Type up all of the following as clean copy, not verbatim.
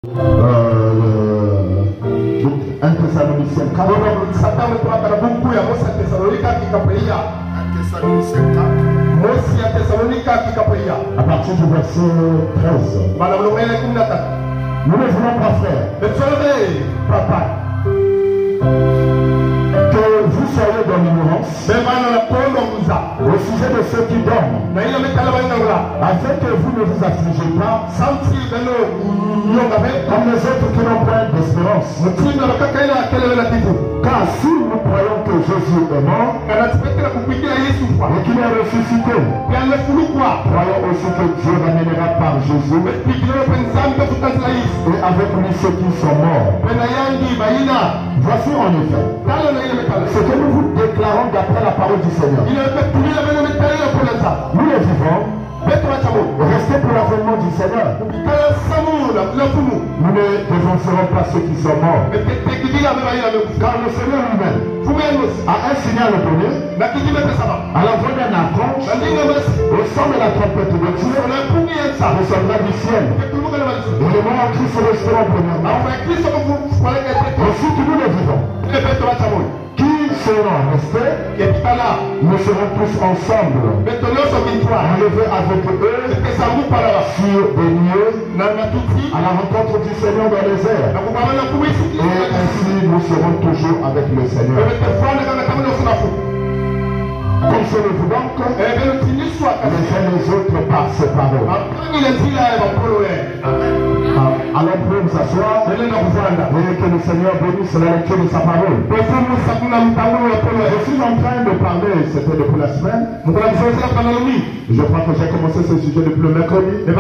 1 Thessaloniciens 4. À partir du verset 13. Nous ne voulons pas faire, papa, que vous soyez dans l'ignorance au sujet de ceux qui dorment, afin que vous ne vous affligez pas comme les autres qui n'ont point d'espérance. Car si nous croyons que Jésus est mort et qu'il est ressuscité, croyons aussi que Dieu ramènera par Jésus et avec lui ceux qui sont morts. Voici en effet ce que nous vous déclarons d'après la parole du Seigneur. Nous les vivants, restez pour l'avènement du Seigneur. Nous ne défoncerons pas ceux qui sont morts. Car le Seigneur lui-même a un signal donné à la voix d'un archange, au son de la trompette de Dieu, descendra du ciel. Et les morts en Christ resteront premièrement. Ensuite nous les vivons, qui seront restés, nous serons tous ensemble, enlevés avec eux sur des lieux à la rencontre du Seigneur dans les airs. Et ainsi nous serons toujours avec le Seigneur. Consolez-vous donc les uns les autres par ces paroles. Alors pour nous asseoir et que le Seigneur bénisse la lecture de sa parole. Je suis en train de parler, c'était depuis la semaine. Je crois que j'ai commencé ce sujet depuis le mercredi. Le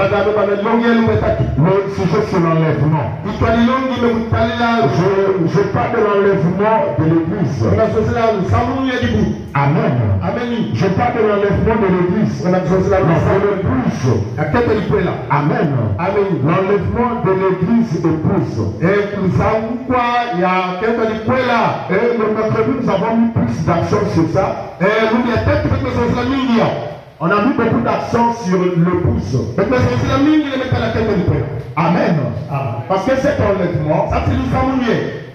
sujet sur l'enlèvement. Je parle de l'enlèvement de l'Église. Amen. Je parle de l'enlèvement de l'Église. Amen. L'enlèvement de l'Église épouse. Et le mercredi, nous avons mis plus d'action sur ça. On a mis beaucoup d'action sur l'épouse. Amen. Parce que cet enlèvement,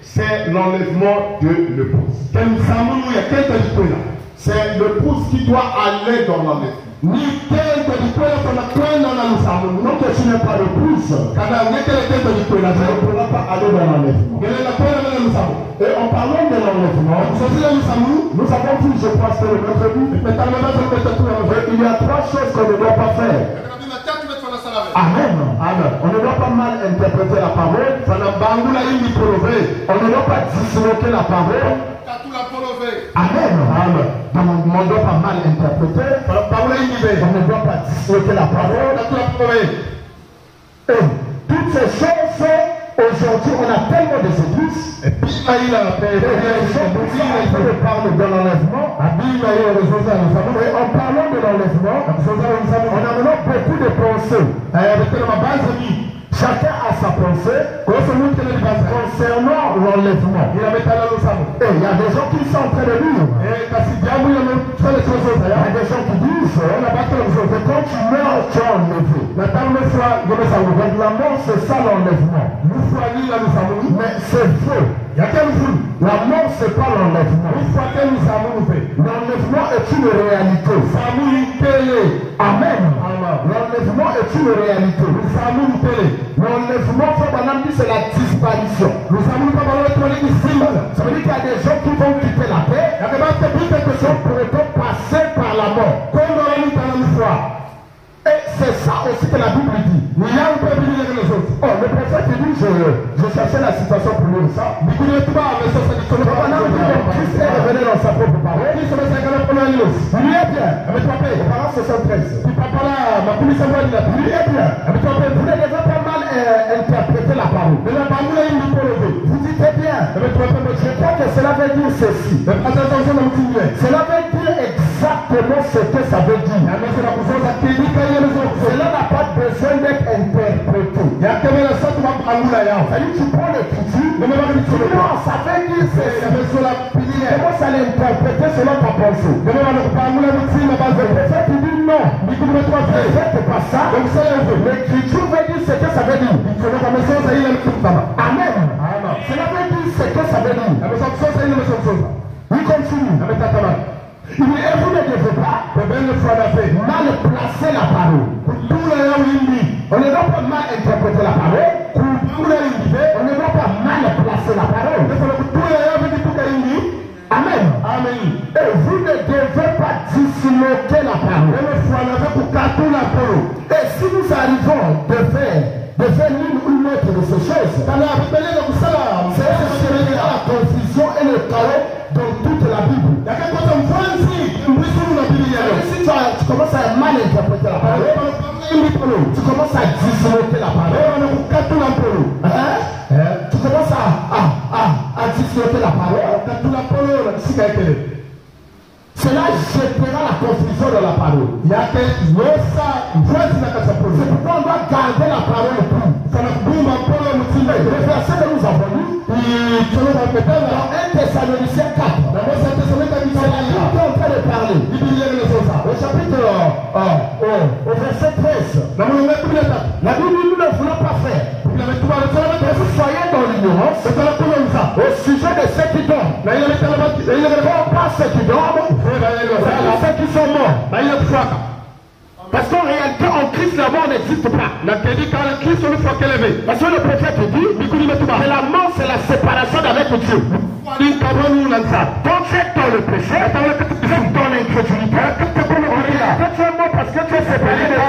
c'est l'enlèvement de l'épouse. C'est l'épouse qui doit aller dans l'enlèvement. Donc tu n'es pas l'épouse, tu ne pourras pas aller dans l'enlèvement. Et en parlant de l'enlèvement, nous avons vu, je pense que le mercredi, il y a 3 choses qu'on ne doit pas faire. Amen. On ne doit pas mal interpréter la parole. On ne doit pas disloquer la parole. Amen. Donc on ne doit pas mal interpréter. On ne doit pas disloquer la parole. Et toutes ces choses, aujourd'hui, on a tellement de églises. Et les gens parlent de l'enlèvement. Et en parlant de l'enlèvement, on a maintenant beaucoup de pensées. Chacun a sa pensée concernant l'enlèvement. Et il y a des gens qui sont en train de lire. Il y a des gens qui disent que quand tu meurs, tu es enlevé. Donc la mort, c'est ça l'enlèvement. Mais c'est faux. La mort, c'est pas l'enlèvement. L'enlèvement est une réalité. Amen. L'enlèvement est une réalité. L'enlèvement, c'est la disparition. Ça veut dire qu'il y a des gens qui vont quitter la terre. Il y a des gens qui pourront passer par la mort. Et c'est ça aussi que la Bible dit. Le prophète dit, je cherchais la situation pour lire ça. Christ est revenu dans sa propre parole. Il est bien. Parents 73. Il est bien. Vous n'avez pas mal interprété la parole. Vous dites bien. Je crois que cela veut dire ceci. Cela veut dire exactement ce que ça veut dire. Cela n'a pas besoin d'être interprété. Tu prends l'écriture, non, ça veut dire ceci. Comment ça l'interpréter selon ta pensée? Le prophète dit non, ne faites pas ça. L'écriture veut dire ce que ça veut dire. Amen. Cela veut dire ce que ça veut dire. Il continue. Il dit, et vous ne devez pas mal placer la parole. On ne doit pas mal interpréter la parole. On ne doit pas mal placer la parole. Amen. Amen. Et vous ne devez pas disloquer la parole. Et si nous arrivons de faire l'une ou l'autre de ces choses, c'est la confusion et le chaos dans toute la Bible. Si tu commences à mal interpréter la parole, tu commences à disloquer la parole. Tu commences à disloquer la parole. Cela jettera la confusion dans la parole. C'est pourquoi on doit garder la parole pure. Le verset que nous avons lu dans 1 Thessaloniciens 4. C'est la Bible qui est en train de parler. Au chapitre au verset 13. La Bible dit, nous ne voulons pas faire que vous soyez dans l'ignorance au sujet de ceux qui dorment. Pas ceux qui dorment, ceux qui sont morts. Parce qu'en réalité, en Christ, la mort n'existe pas. Parce que le prophète dit que la mort, c'est la séparation d'avec Dieu. Quand tu es dans le péché, dans l'incrédulité, que tu es mort parce que tu es séparé de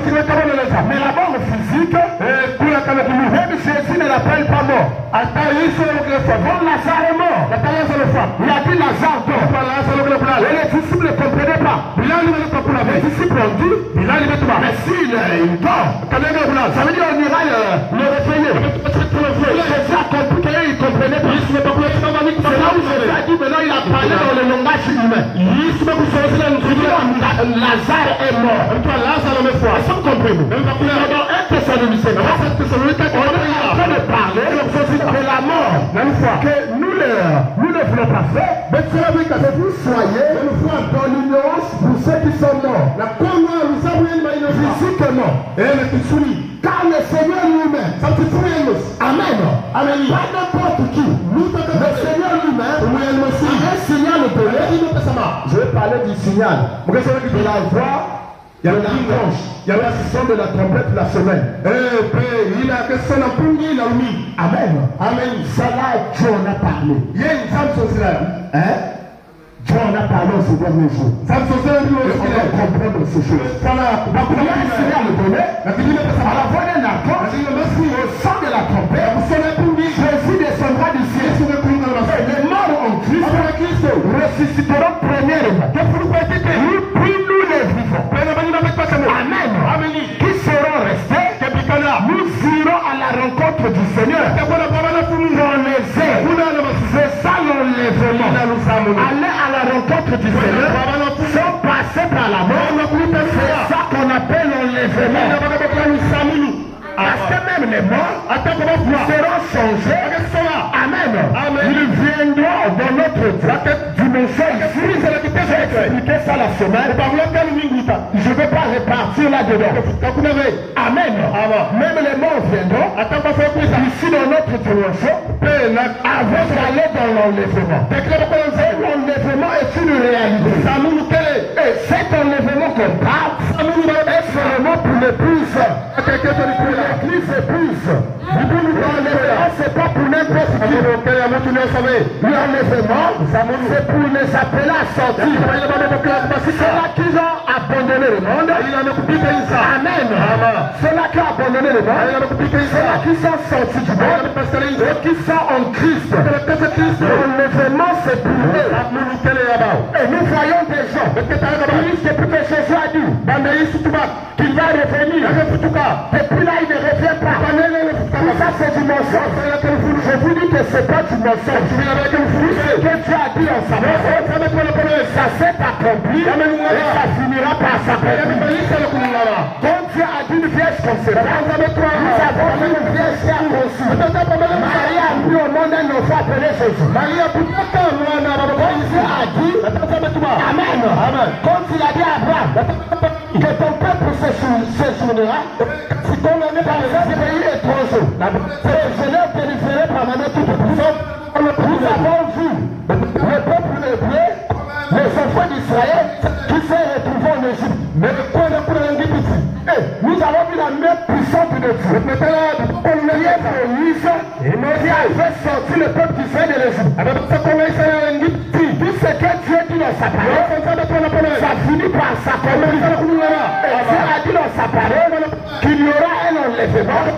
Dieu. Mais la mort physique, même Jésus ne l'appelle pas mort. Bon, Lazare est mort. Il a dit Lazare dort. Et les disciples ne comprenaient pas. Les disciples ont dit, mais s'il dort, ça veut dire on ira le réveiller. Jésus a compris qu'ils ne comprenaient pas. C'est là où Jésus a dit, maintenant il a parlé dans le langage humain. Lazare est mort. Est-ce que vous comprenez? Dans 1 Thessaloniciens, on est en train de parler de la mort. Que nous ne voulons pas faire. Mais que vous soyez dans l'ignorance pour ceux qui sont morts. Physiquement. Car le Seigneur lui-même. Amen. Pas n'importe qui. Le Seigneur lui-même a un signal donné. Je vais parler du signal. De la voix. Il y a l'ange, il y a l'assistant de la trompette la semaine. Amen. Amen. Ça là, John a parlé. John a parlé au dernier jour. On va comprendre ces choses. Il y a un signal donné. À la voix d'un archange, au son de la trompette, Jésus descendra du ciel. Les morts en Christ ressusciteront premièrement. Puis nous les vivons. Amen. Qui seront restés, nous irons à la rencontre du Seigneur. Dans les airs. C'est ça l'enlèvement. Aller à la rencontre du Seigneur sans passer par la mort. C'est ça qu'on appelle l'enlèvement. Parce que même les morts seront changés. Amen. Ils viendront dans notre dimension ici. J'ai expliqué ça la semaine. Je ne vais pas repartir là-dedans. Amen. Même les morts viendront ici dans notre dimension avant d'aller dans l'enlèvement. L'enlèvement est une réalité. Et cet enlèvement qu'on parle est seulement pour l'épouse. L'église épouse. L'enlèvement, c'est pas pour n'importe qui. L'enlèvement, c'est pour les appeler à sortir. C'est là qu'ils ont abandonné le monde. Amen. C'est là qu'ils ont abandonné le monde. C'est là qu'ils sont sortis du monde. Et qui sont en Christ. L'enlèvement, c'est pour eux. Et nous voyons des gens. Depuis que Jésus a dit qu'il va revenir. Depuis là, il ne revient pas. Tout ça, c'est du mensonge. Je vous dis que c'est pas du mensonge. Ce que Dieu a dit en sa mort, ça s'est accompli et ça finira par s'accomplir. Quand Dieu a dit une vierge concevoir, nous avons vu une vierge qui a conçu. Marie a mis au monde un enfant appelé Jésus. Quand Dieu a dit Amen. Amen. Quand il a dit à Abraham que ton peuple séjournera, si ton ami par les pays étrangers, je l'ai délivrer par ma main toute puissante. Nous avons vu le peuple hébreu, les enfants d'Israël qui s'est retrouvé en Égypte. Mais nous avons vu la main puissante de Dieu. On lui a promis et avait sorti le peuple d'Israël de l'Égypte. Tout ce que Dieu dit dans sa parole, ça finit par s'accomplir. Et Dieu a dit dans sa parole qu'il y aura un enlèvement et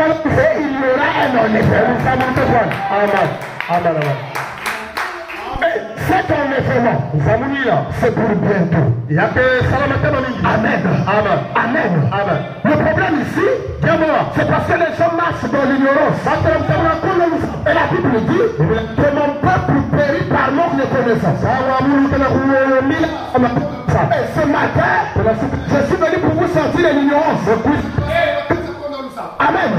il y aura un enlèvement. Amen. Amen. Cet enlèvement, c'est pour bientôt. Amen. Amen. Amen. Amen. Le problème ici, c'est parce que les gens marchent dans l'ignorance. Et la Bible dit que mon peuple périt par manque de connaissance. Et ce matin, je suis venu pour vous sortir de l'ignorance. Amen.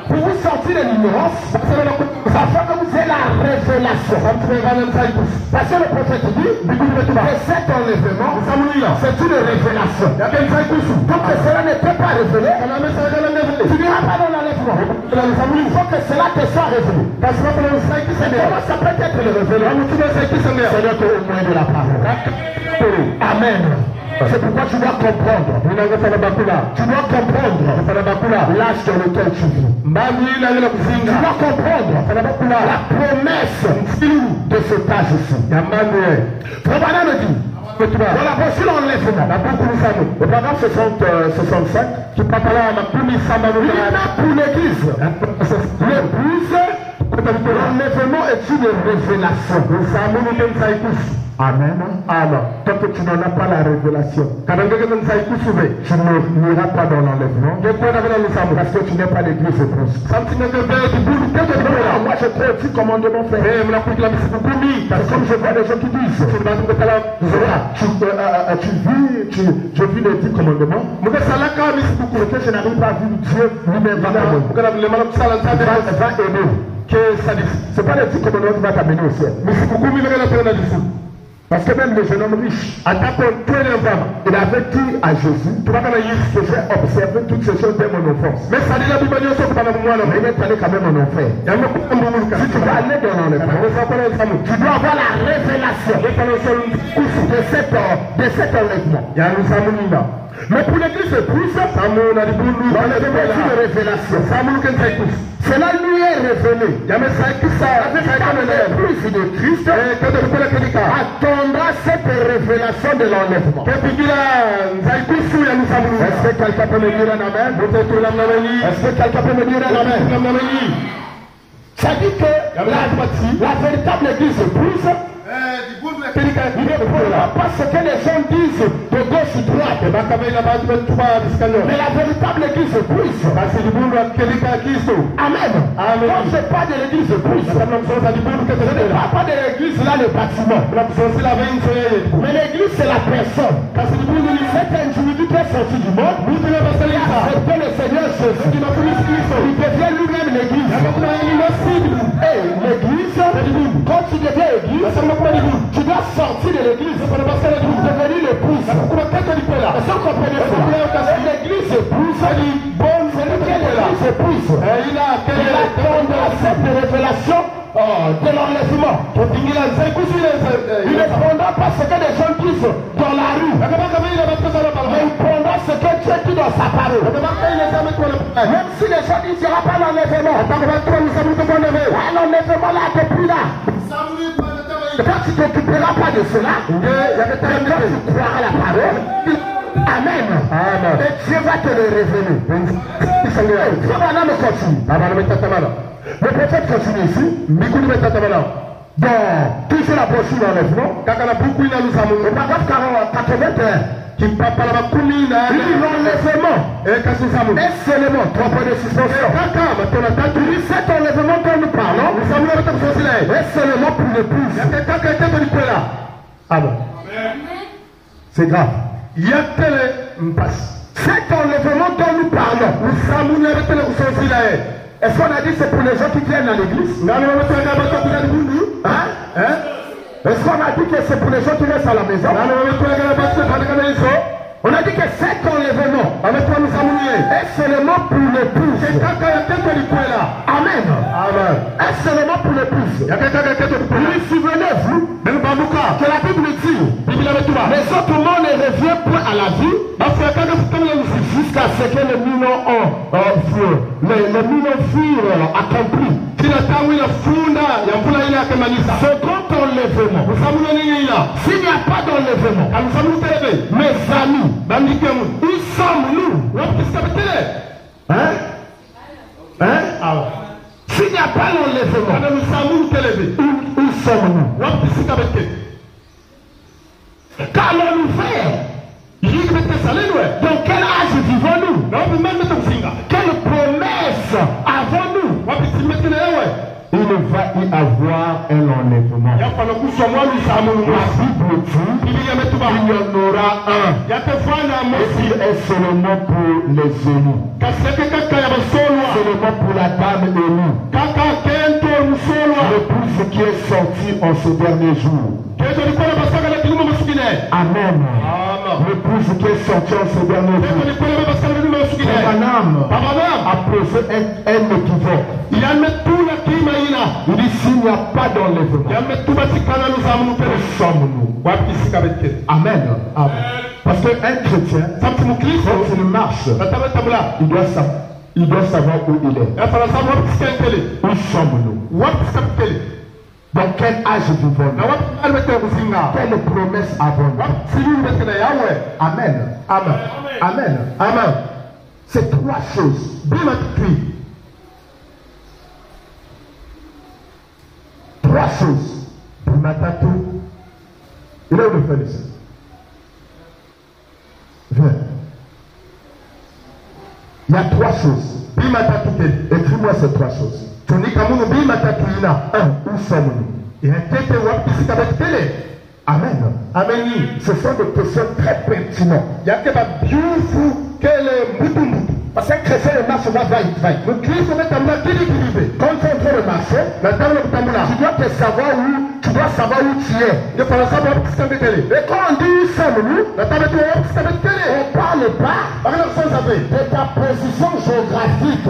Pour vous sortir de l'ignorance, afin que vous ayez la révélation. Parce que le prophète dit que cet enlèvement, c'est une révélation. Donc que cela n'était pas révélé, tu n'iras pas dans l'enlèvement. Il faut que cela te soit révélé. Comment ça peut être révélé? C'est au moins de la parole. Amen. C'est pourquoi tu dois comprendre. Tu dois comprendre l'âge dans lequel tu vis. Tu dois comprendre la promesse de cet âge-ci. Probablement me dit, dans la posture enlèvement, le paragraphe 65, qui parle pour l'église. L'église, l'enlèvement est une révélation. Amen. Amen. Tant que tu n'en as pas la révélation, tu n'iras pas dans l'enlèvement. Parce que tu n'es pas l'église épouse. Moi je crois aussi commandement fait. Comme je vois des gens qui disent, je vis les 10 commandements, que je n'arrive pas à vivre Dieu lui-même va aimer. C'est pas les 10 commandements qui va t'amener au ciel. Parce que même le jeune homme riche, il avait dit à Jésus que j'ai observé toutes ces choses dès mon enfance. Mais ça dit la Bible, il est allé quand même en enfer. Si tu veux aller dans l'enlèvement, tu dois avoir la révélation de cet enlèvement. Mais pour l'église épouse, l'enlèvement est une révélation. Cela lui est révélé. L'église de Christ attendra cette révélation de l'enlèvement. Est-ce que quelqu'un peut me dire un amen? Est-ce que quelqu'un peut me dire un amen? Ça dit que la véritable église épouse, il ne faut pas ce que les gens disent de gauche droite. Mais la véritable église épouse. Amen. Quand je parle de l'église épouse, je ne parle pas de l'église là, le bâtiment. Mais l'église c'est la personne. Cet individu qui est sorti du monde, il a accepté le Seigneur Jésus. Il devient lui-même l'église. Et l'église, quand tu deviens église, tu dois sortir de l'église pour devenir l'épouse. Sans comprenez l'église épouse, c'est lui qui est l'église épouse. Il attend cette révélation de l'enlèvement. Il ne prendra pas ce que les gens disent dans la rue. Mais il prendra ce que Dieu dit dans sa parole. Même si les gens disent qu'il n'y aura pas l'enlèvement. L'enlèvement là, depuis là. Quand tu ne t'occuperas pas de cela, quand tu croiras la parole, Amen. Et Dieu va te le révéler. Maintenant, me continue. Le prophète continue ici. Dans toujours la brochure d'enlèvement, au paragraphe 81, qui parle l'enlèvement est seulement 3 points de suspension. Cet enlèvement dont nous parlons est seulement pour l'épouse. Ah bon? C'est grave. Cet enlèvement dont nous parlons, est-ce qu'on a dit c'est pour les gens qui viennent à l'église? Est-ce qu'on a dit que c'est pour les gens qui restent à la maison? On a dit que cet enlèvement est seulement pour l'épouse. Amen. Est seulement pour l'épouse. Lui souvenez-vous que la Bible dit les autres morts ne reviennent point à la vie jusqu'à ce que les millions furent accomplis. Second enlèvement. S'il n'y a pas d'enlèvement, mes amis, où sommes-nous? S'il n'y a pas l'enlèvement, où sommes-nous? Qu'allons-nous faire? Dans quel âge vivons-nous? Quelle promesse avons-nous? Il va y avoir un enlèvement. La Bible dit il y en aura un. Et est seulement pour les élus. Seulement pour la dame élue. L'épouse qui est sortie en ce dernier jour. Amen. L'épouse qui est sortie en ce dernier jour. Abraham a posé un équivoque. Il dit s'il n'y a pas d'enlèvement, où sommes-nous? Amen. Parce qu'un chrétien, quand il marche, il doit savoir où il est. Où sommes-nous? Dans quel âge vivons-nous? Quelle promesse avons-nous? Amen. Amen. Amen. Amen. C'est trois choses. Trois choses. Il est où le frère ici? Viens. Il y a trois choses. Écris-moi ces trois choses. Un, où sommes-nous? Amen. Amen. Ce sont des questions très pertinentes. Parce qu'un chrétien ne marche pas va-et. Quand tu es en train de marcher, tu dois savoir où tu es. Et quand on dit où sommes-nous, on ne parle pas de ta position géographique.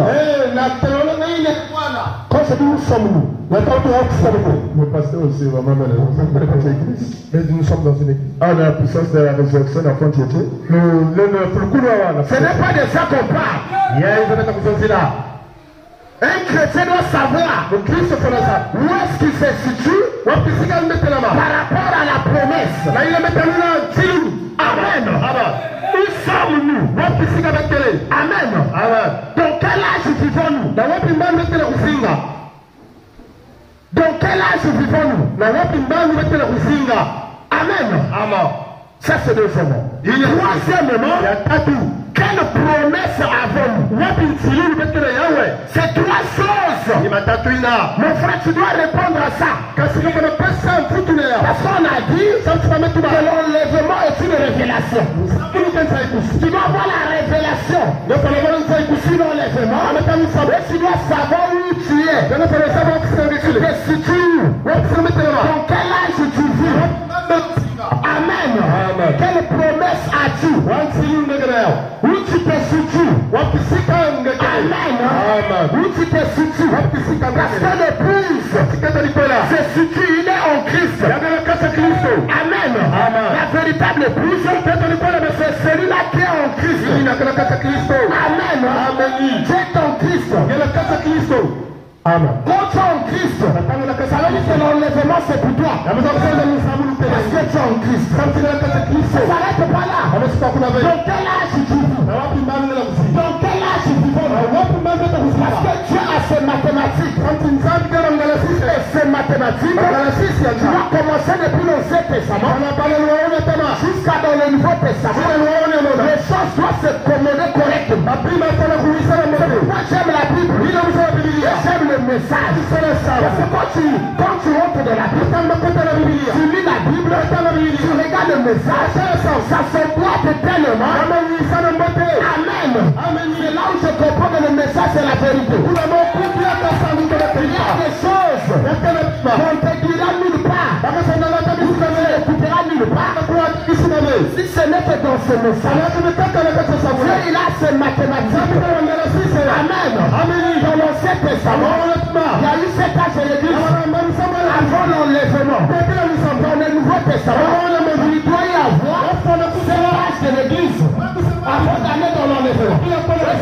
Quand je dis où sommes-nous, le pasteur aussi va m'amener. Mais nous sommes dans une église. Ah, la puissance de la résurrection n'a pas été. Ce n'est pas de ça qu'on parle. Un chrétien doit savoir où est-ce qu'il se situe par rapport à la promesse. Amen. Où sommes-nous? Amen. Dans quel âge vivons-nous? Dans quel âge vivons-nous? Amen. Ça c'est deuxièmement. Troisièmement, quelle promesse avons-nous? C'est trois choses. Mon frère, tu dois répondre à ça. Parce qu'on a dit que l'enlèvement est une révélation. Tu dois avoir la révélation de l'enlèvement. Et tu dois savoir où tu es. Tu te situes. Dans quel âge tu vis? Amen. Quelle promesse as-tu? Où tu te situes? Amen. Où tu te situes? Parce que l'épouse se situe, il est en Christ. Amen. La véritable épouse, c'est celui-là qui est en Christ. Amen. Tu es en Christ. Amen. Quand tu es en Christ, ça veut dire que l'enlèvement c'est pour toi. Parce que tu es en Christ. Ça ne s'arrête pas là. Dans quel âge tu vis? Dans quel âge tu vis? Parce que tu as ces mathématiques. Et ces mathématiques, tu dois commencer depuis l'Ancien Testament jusqu'à dans le Nouveau Testament. Les choses doivent se commander correctement. Moi j'aime la Bible. J'aime le message. Parce que quand tu rentres dans la Bible, tu lis la Bible, tu regardes le message, ça s'emboîte tellement. Amen. C'est là où je comprends que le message c'est la vérité. Il y a des choses qu'on ne te dira nulle part. ce message. Dieu, il a ses mathématiques. Amen. Dans l'Ancien Testament, il y a eu 7 âges de l'église. Avant l'enlèvement. Dans le Nouveau Testament, il doit y avoir 7 âges de l'église. Avant d'aller dans l'enlèvement. Et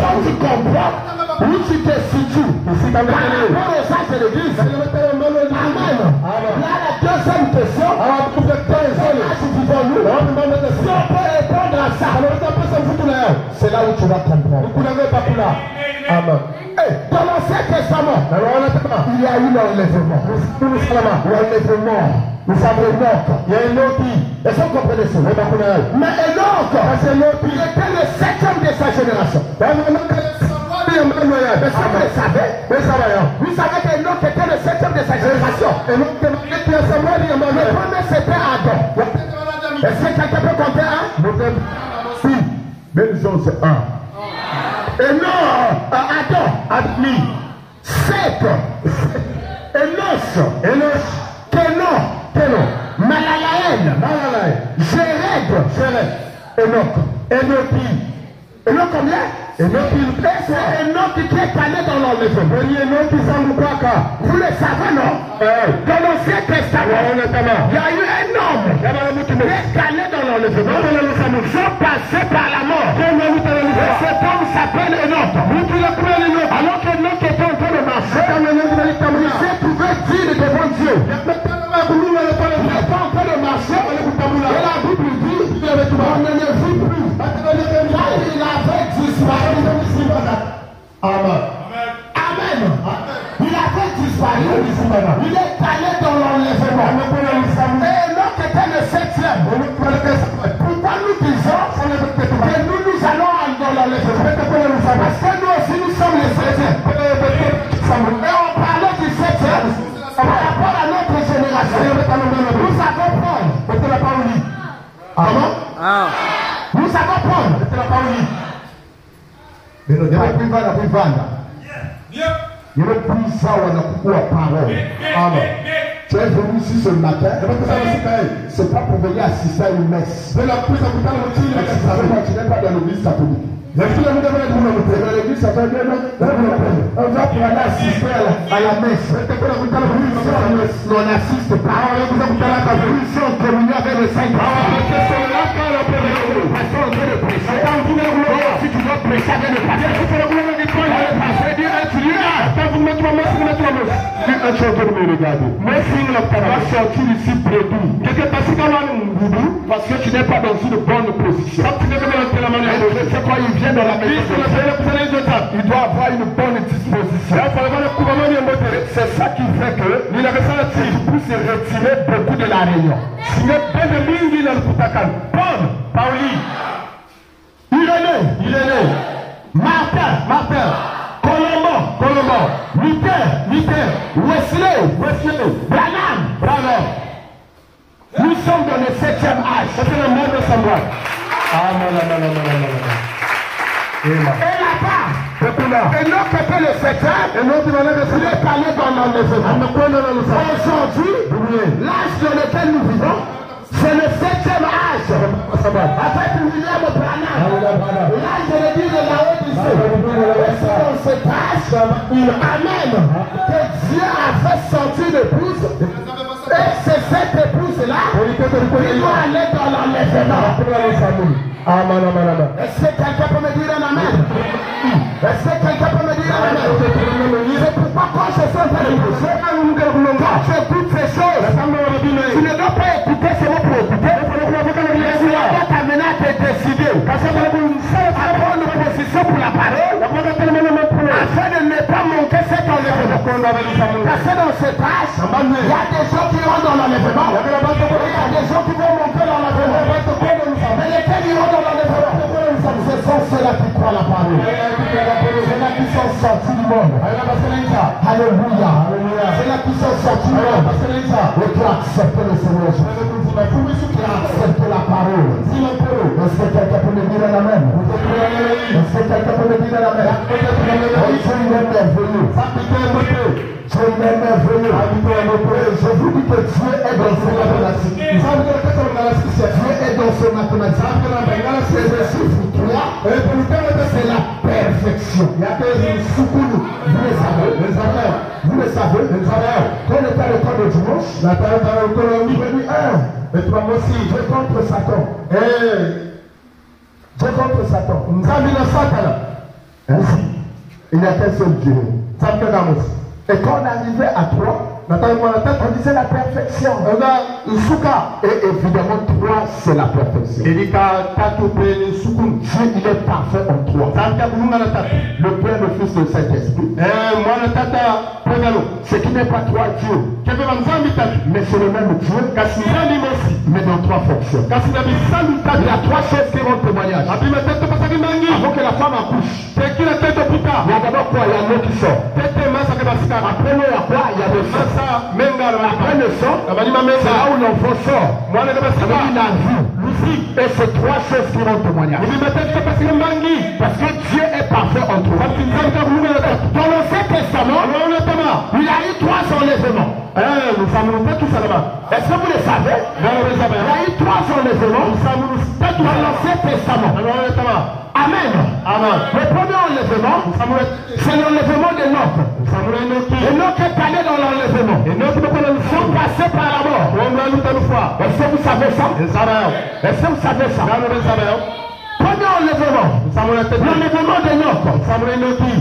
quand tu comprends où tu te situes par rapport aux âges de l'église. Amen. Là, la deuxième question. Si on peut répondre à ça, c'est là où tu vas comprendre. Amen. Dans l'Ancien Testament, il y a eu l'enlèvement. L'enlèvement. Vous savez, Enoch. Il y a Enoch. Est-ce que vous comprenez ça? Mais Enoch, il était le 7e de sa génération. Vous savez qu'Enoch était le 7e de sa génération. Le premier c'était Adam. Est-ce que quelqu'un peut compter un? Si. Même chose, c'est un. Adam, Admi, Seth, Enos, Kenon, Malalaël, Jéred, Enoch combien? Enoch qui est allé dans l'enlèvement. Vous le savez, non? Dans l'Ancien Testament, il y a eu un homme qui est allé dans l'enlèvement. Ils sont passés par la mort. Cet homme s'appelle Enoch. Alors qu'Enoch était en train de marcher, il s'est trouvé digne devant Dieu. Il n'était pas en train de marcher. Et la Bible dit, on ne le vit plus. Là, il avait disparu. Amen. Il avait disparu. Il est allé dans l'enlèvement. Et Enoch était le 7e. Pourquoi nous disons que nous allons dans l'enlèvement? Parce que nous aussi nous sommes les 7e. Et on parlait du 7e par rapport à notre génération. Nous savons prendre. Comment? Nous savons prendre. Tu es venu ici ce matin, c'est pas pour venir assister à une messe. Tu n'es pas dans l'église catholique. On va pour aller assister à la messe. On n'assiste pas. Ils sont en communion avec le Saint-Esprit. Si tu dois prêcher avec le pasteur, mais si le va sortir ici près d'où? Parce que tu n'es pas dans une bonne position. C'est quoi il vient dans la maison? Il doit avoir une bonne disposition. C'est ça qui fait que tu puisses retirer beaucoup de la réunion. Pauli, Irénée, Martin, Colombo, Luther, Wesley, Branham. Nous sommes dans le 7e âge. C'est le monde de savoir. Et là-bas, Enoch était le 7e. Il est allé dans l'enlèvement. Aujourd'hui, l'âge dans lequel nous vivons, c'est le 7e âge. Avec William Branham. L'âge de l'église de la Odyssée. Et c'est dans cet âge, amen, que Dieu a fait sortir l'épouse. Et c'est cette épouse-là qui doit aller dans l'enlèvement. Est-ce que quelqu'un peut me dire un amen? Est-ce que quelqu'un peut me dire un amen? C'est pourquoi quand je fais quand tu écoutes ces choses, tu ne dois pas écouter ce mot pour écouter. Tu dois t'amener à te décider. Avoir une position pour la parole, afin de ne pas manquer cet enlèvement. Parce que dans cet âge, il y a des gens qui rentrent dans l'enlèvement. Il y a des gens qui vont monter dans l'enlèvement. Mais lesquels iront dans l'enlèvement? Ce sont ceux-là qui croient la parole. Ceux-là qui sont sortis du monde. Alléluia. Ceux-là qui sont sortis du monde. Et qui acceptent le Seigneur Jésus. Qui acceptent la parole. Est-ce que quelqu'un peut me dire un amen? Est-ce que quelqu'un peut me dire un amen? Dieu il est merveilleux. Dieu il est merveilleux. Je vous dis que Dieu est dans ce mathématique. Dieu est dans ce mathématique. perfection. Il y a que Soukounou. Vous le savez. Les affaires. Vous le savez. Les affaires. Quand on était le temps de dimanche, La terre dans le colonie. je dis Et toi aussi. Dieu contre Satan. Dieu contre Satan. Nous avons mis le Satan. Ainsi, il n'y a qu'un seul Dieu. Ça me fait d'amour. Et quand on arrivait à 3, on disait la perfection. Et évidemment, 3, c'est la perfection. Dieu, il est parfait en 3. Le Père, le Fils, le Saint-Esprit. Ce qui n'est pas 3 dieux, mais c'est le même Dieu, mais dans 3 fonctions. Il y a 3 choses qui rendent témoignage. Avant que la femme accouche, il y a d'abord quoi? Il y a l'eau qui sort. Après l'eau, il y a quoi? Il y a le sang. Après le sang, c'est là où l'enfant sort. Avec la vie. Et c'est 3 choses qui rendent témoignage. Parce que Dieu est parfait en 3. Dans l'Ancien Testament, il a eu 3 enlèvements. Est-ce que vous le savez? Il y a eu 3 enlèvements dans l'Ancien Testament. Amen. Le premier enlèvement, c'est l'enlèvement d'Enoch. Enoch est allé dans l'enlèvement. Ils sont passés par la mort. Est-ce que vous savez ça? Est-ce que vous savez ça? Premier enlèvement, l'enlèvement d'Enoch.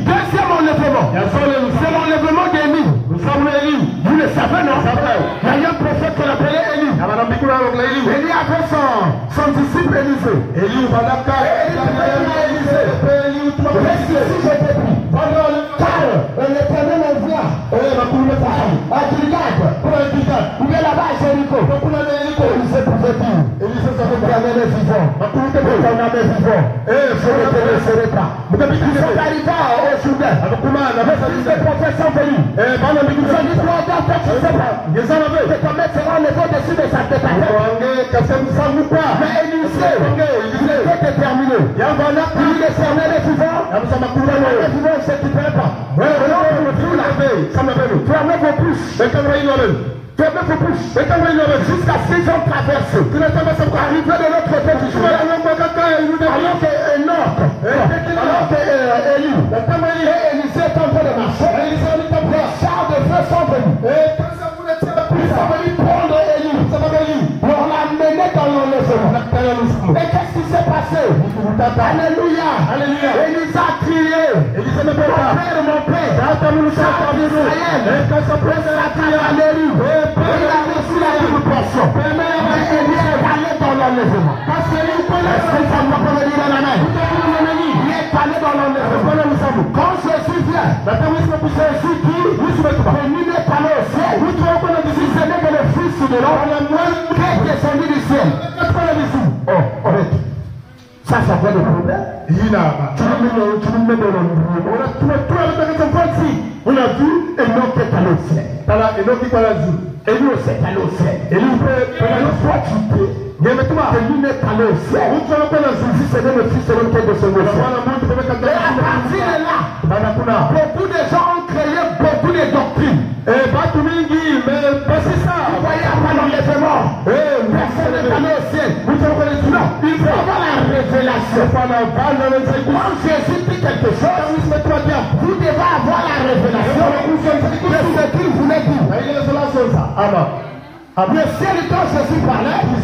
Deuxième enlèvement, c'est l'enlèvement d'Élie. Vous le savez, non? Il y a un prophète qu'on appelait Élie. Élie avait son disciple Élisée. Élie car l'Éternel envoie à Gilgad, où est là-bas à Jéricho. Élisée pouvait dire, l'Éternel est vivant, l'Éternel est vivant, je ne te laisserai pas. Ils sont arrivés au Jourdain, les prophètes sont venus. Ils ont dit, toi, tu ne sais pas, que ton maître sera enlevé au-dessus de sa tête à tête. Mais Élisée, il était déterminé. Il dit, l'Éternel est vivant, l'Éternel est vivant, il ne s'équiperait pas. Fermez vos bouches. Fermez vos bouches. Jusqu'à ce qu'ils ont traversé. Arrivé de l'autre côté du chemin. Alors que Enoch, alors que Élie et Élisée est en train de marcher, les chars de feu sont venus. Ils sont venus prendre Élie. Pour l'amener dans l'enlèvement. Et qu'est-ce qui s'est passé? Alléluia. Élie a crié. Mon père, mon père. Il a reçu la double portion. Mais Élie est allé dans l'enlèvement. Parce que lui connaît ce qu'on va le dire dans la main. Il est allé dans l'enlèvement. Quand Jésus vient, Jésus dit que lui n'est pas allé au ciel. Si ce n'est que le Fils de l'homme qui est descendu du ciel. Oh, arrête. Ça fait le problème. Tu nous mets dans l'enlèvement. On a vu Enoch est allé au ciel. Et lui aussi est allé au ciel. Et lui, toi, tu dis que lui n'est pas allé au ciel. Si ce n'est le Fils de l'homme qui est descendu au ciel. Et à partir de là, beaucoup de gens ont créé beaucoup de doctrines. Vous voyez après l'enlèvement, personne n'est allé au ciel. Non, il faut avoir la révélation. Quand Jésus dit quelque chose, vous devez avoir la révélation de ce qu'il voulait dire. Le ciel, quand Jésus parlait, il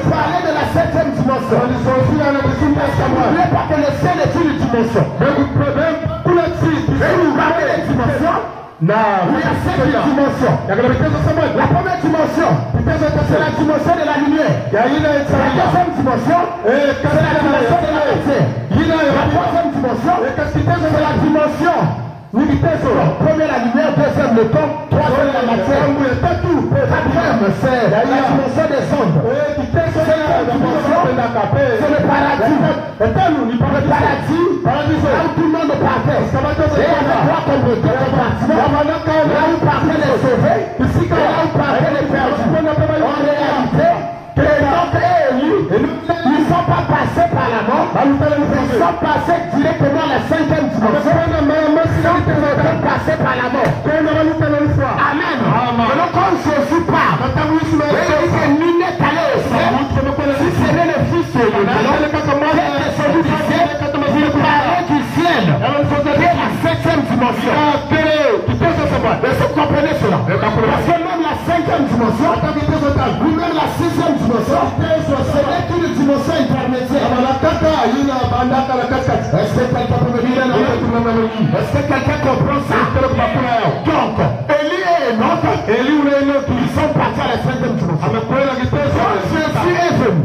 parlait de la 7e dimension. Parce que n'oubliez pas que le ciel est une dimension. Et vous parlez des dimensions. Il y a 7 dimensions. La première dimension, c'est la dimension de la lumière. La deuxième dimension, c'est la dimension de la matière. La troisième dimension, c'est la dimension. Première la lumière, deuxième le temps, troisième la matière. Quatrième, c'est la dimension des ondes. Cinquième dimension, c'est le paradis. Le paradis, là où tout le monde partait. Et avec toi comme le compartiment, là où partaient les sauvés, là où partaient les perdus. En réalité, Enoch et Élie, ils ne sont pas passés par la mort, ils sont passés directement à la 5e dimension. Ils sont passés par la mort. Amen. Alors quand Jésus parle, il dit que nul n'est allé au ciel. Si ce n'est le Fils de l'homme, qui est descendu du ciel, il parlait du ciel. Est-ce que quelqu'un peut me dire non? Est-ce que quelqu'un comprend ça? Donc, Élie et Enoch, ils sont partis à la 5e dimension. Quand Jésus est venu,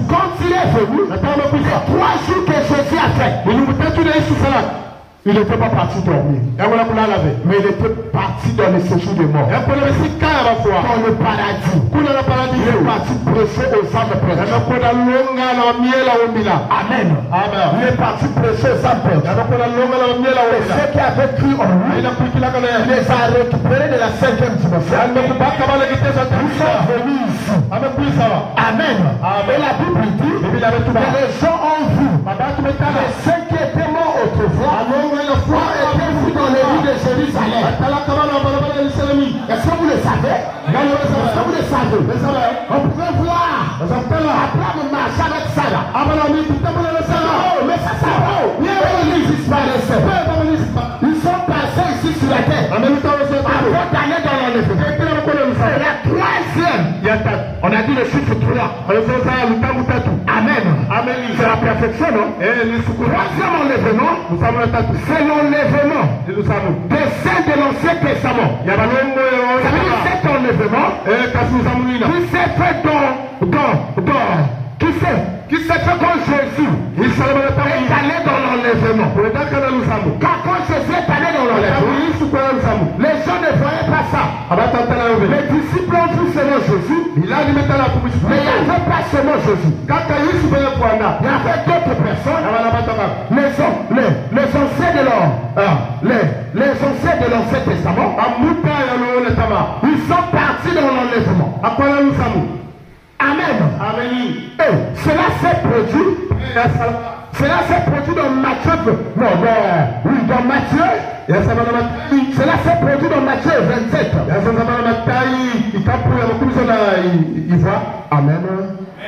quand il est venu, les 3 jours que Jésus a fait, il n'était pas parti dormir. Mais il était parti dans le séjour des morts. Dans le paradis. Il est parti prêcher aux âmes perdues. Amen. Il est parti prêcher aux âmes perdues. Et ceux qui avaient cru en lui, il les a récupérés de la 5e dimension. Ils sont venus ici. Amen. Et la Bible dit que les gens ont vu que ceux qui étaient morts autrefois étaient vus dans les rues de Jérusalem. Est-ce que vous le savez? Est-ce que vous le savez? On pouvait voir Abraham marcher avec Sarah. Oh, mais ça ils disparaissaient. Ils sont passés ici sur la terre avant d'aller dans l'enlèvement. Et la 3e, on a dit le chiffre 3. Amen. C'est la perfection, non? 3e enlèvement, c'est l'enlèvement des saints de l'Ancien Testament. Cet enlèvement qui s'est fait qui s'est fait quand Jésus est allé dans l'enlèvement. Quand Jésus est allé dans l'enlèvement, les gens ne voyaient pas ça. Les disciples ont vu seulement Jésus, mais il n'y avait pas seulement Jésus. Il y avait d'autres personnes. Les anciens de l'Ancien Testament, ils sont partis dans l'enlèvement. Amen. Et cela s'est produit. Cela s'est produit dans Matthieu. Dans Matthieu. Cela s'est produit dans Matthieu 27. Amen.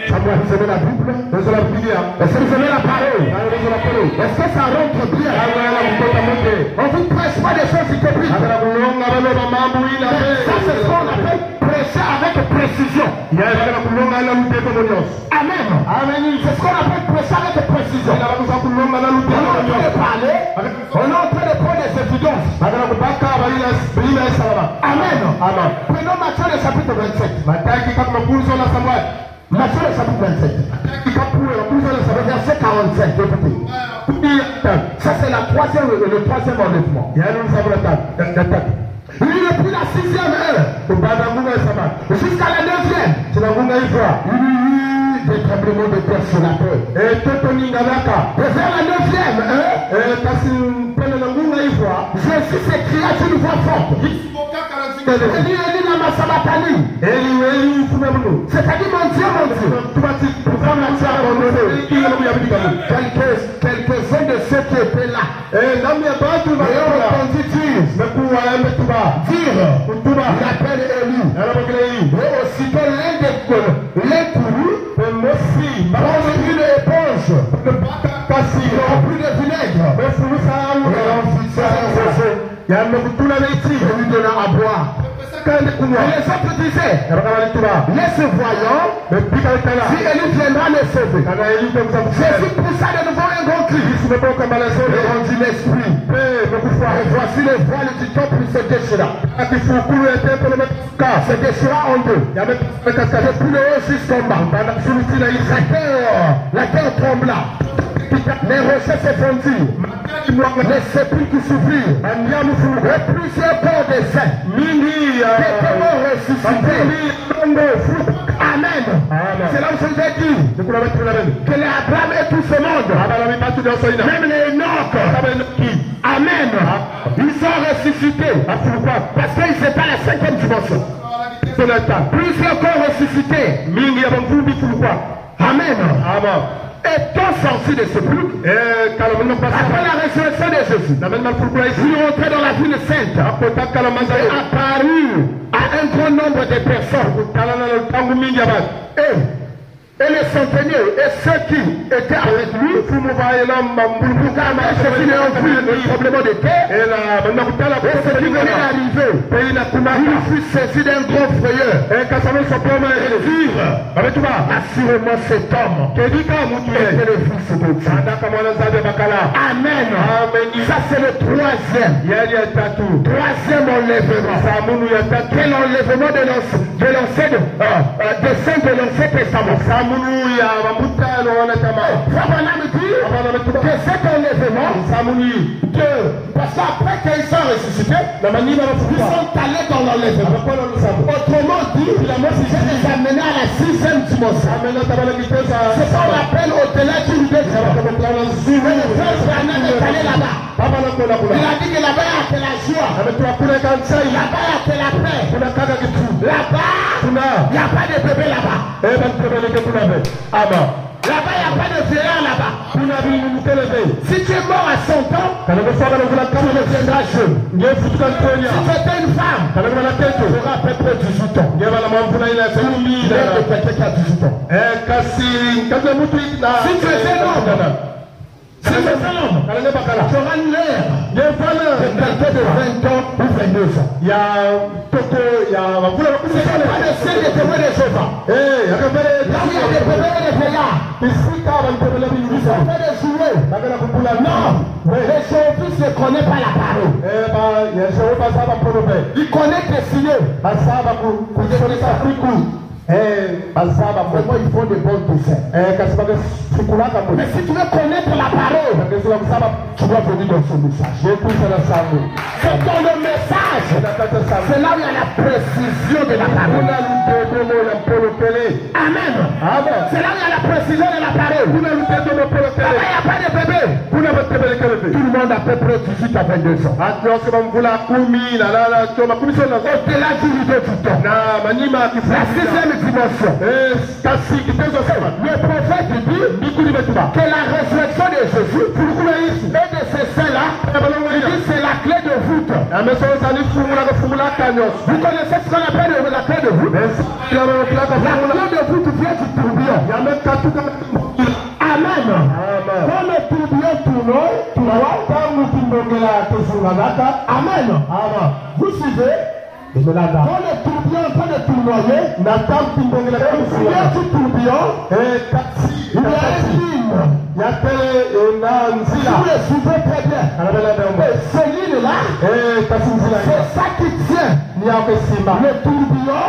Ça doit vous aimer la Bible. Est-ce que vous aimez la parole? Est-ce que ça rentre bien? On ne vous prêche pas des choses hypocrites. Ça c'est ce qu'on appelle prêcher avec précision. Amen. C'est ce qu'on appelle prêcher avec précision. On est en train de parler. On est en train de prendre des évidences. Amen. Prenons Matthieu le chapitre 27. Matthieu le chapitre 27. Verset 45. Ça c'est le 3e enlèvement. Il est depuis la 6e heure jusqu'à la 9e. Il y a des tremblements de terre sur la terre. Et vers la 9e heure, Jésus s'écria d'une voix forte. Eli lama sabachthani. C'est-à-dire mon Dieu. Quelques-uns de ceux qui étaient là et ont entendu dire il appelle Élie. Et aussitôt l'un courut prendre une éponge remplie de vinaigre et lui donna à boire. Et les autres disaient, laisse voyant, si Élie viendra le sauver. Jésus poussa de nouveau un grand cri. Et rendit l'esprit. Et voici les voiles du temple se déchira. Se déchira en deux. Depuis le haut jusqu'en bas. La terre trembla. Les rochers se fondirent. Les sépulcres s'ouvrirent. Et plusieurs corps des saints étaient morts ressuscités. Amen. C'est là où je vous ai dit que les Abraham et tout ce monde, même les Enoch, amen, ils sont ressuscités. Parce qu'ils étaient à la 5e dimension. Plusieurs corps ressuscités. Amen. Étant sortis de ce peuple, après la résurrection de Jésus, ils sont rentrés dans la ville sainte et apparus à un grand nombre de personnes. Et Et les centeniers et ceux qui étaient avec lui, ceux qui ont vu le tremblement de terre, et ceux qui venaient d'arriver, il fut saisi d'un grand frayeur. Et dire, assurément cet homme était le Fils de Dieu. Amen. Ça c'est le troisième enlèvement. Quel enlèvement de l'Ancien Testament. Que cet enlèvement, parce qu'après qu'ils sont ressuscités, ils sont allés dans l'enlèvement. Autrement dit, je les amenés à la 6e dimension. C'est qu'on appelle au-delà du désert. Le frère Branham est allé là-bas. Il a dit que là-bas il y a la joie. Là-bas il y a la paix. Là-bas, il n'y a pas de bébé là-bas. Là-bas, il n'y a pas de vieillard là-bas. Si tu es mort à 100 ans, tu deviendras jeune. Si tu étais une femme, tu auras à peu près 18 ans. Il y a quelqu'un qui a 18 ans. Si tu es un homme, tu auras l'air de quelqu'un de 20 ans ou 22 ans. C'est pas le ciel des témoins de Jéhovah. Là où il y a des bébés et des vieillards, ils sont en train de jouer. Non, les Jéhovah ne connaissent pas la parole. Ils connaissent les signes. Vraiment, ils font de bons dessins. Mais si tu veux connaître la parole, tu dois venir dans ce message. C'est dans le message. C'est là où il y a la précision de la parole. Amen. C'est là où il y a la précision de la parole. Là-bas, il n'y a pas de bébé. Tout le monde à peu près 18 à 22 ans. Au-delà du rideau du temps. La 6e dimension. Le prophète dit que la résurrection de Jésus et de ces saints-là, il dit c'est la clé de voûte. Vous connaissez ce qu'on appelle la clé de voûte? La clé de voûte vient du tourbillon. Amen. Quand le tourbillon tourne, amen. Vous suivez? Quand le tourbillon est en train de tournoyer, il y a du tourbillon, il y a un ligne. Si vous le suivez très bien, ce ligne-là, c'est ça qui tient le tourbillon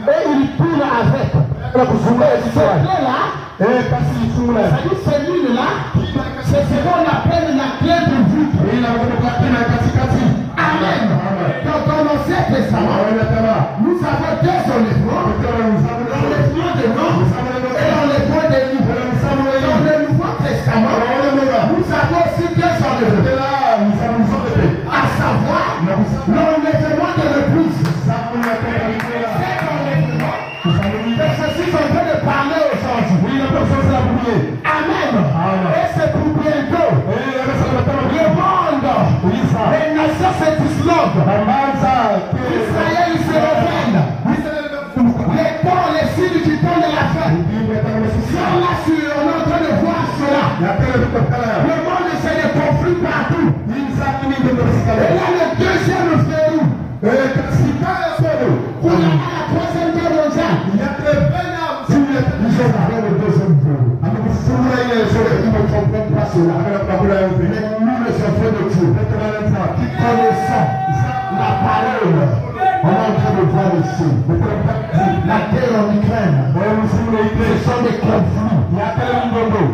et il tourne avec. Ce clé-là, ce ligne-là, c'est ce qu'on appelle la clé de voûte. Amen. Dans l'Ancien Testament, nous avons deux enlèvements. L'enlèvement des morts et l'enlèvement des livres. Dans le Nouveau Testament, nous avons aussi deux enlèvements. À savoir, l'enlèvement de l'épouse. Cet enlèvement, c'est ceci qu'on veut de parler aujourd'hui. Amen. Et c'est pour bientôt. Le monde, les nations se disloquent. Israël se révèle. Les temps, les signes du temps de la fin. Si on est en train de voir cela. Le monde, c'est des conflits partout. Et là, le deuxième verrou. Pour la troisième guerre mondiale. Ils ont parlé de deuxième verrou. Mais nous, les enfants de Dieu, qui connaissons la parole, on est en train de voir ici. La guerre en Ukraine, ce sont des conflits.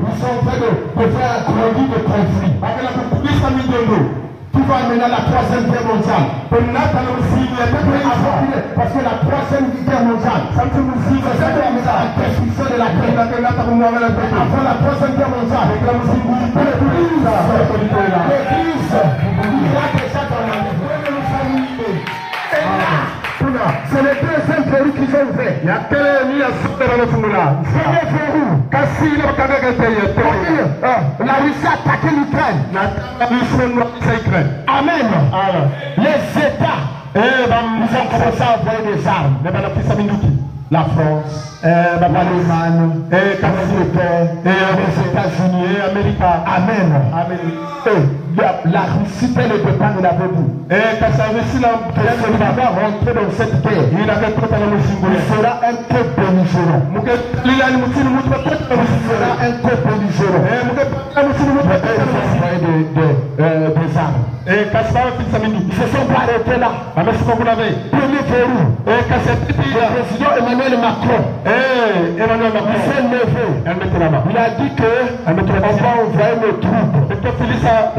Nous sommes en train de faire un chronique de conflits. Qui va amener à la troisième guerre mondiale. Parce que la troisième guerre mondiale, c'est la destruction de la paix. Avant la troisième guerre mondiale, l'Église il a déjà dans la c'est le deuxième verrou qu'ils ont fait. Le verrou. La Russie a attaqué l'Ukraine. Amen. Les États, ils ont commencé à envoyer des armes. la France, l'Allemagne, l'Angleterre, les États-Unis, l'Amérique. Amen. La Russie, tel est le temps de la Bible. Et quand ça réussit là, il va rentrer dans cette guerre. Il sera un peu belligérant. Il sera un peu belligérant. Des armes. Et quand ça ils se sont pas arrêtés là. Premier verrou. Le président Emmanuel Macron. Il s'est levé. Il a dit que on va envoyer nos troupes.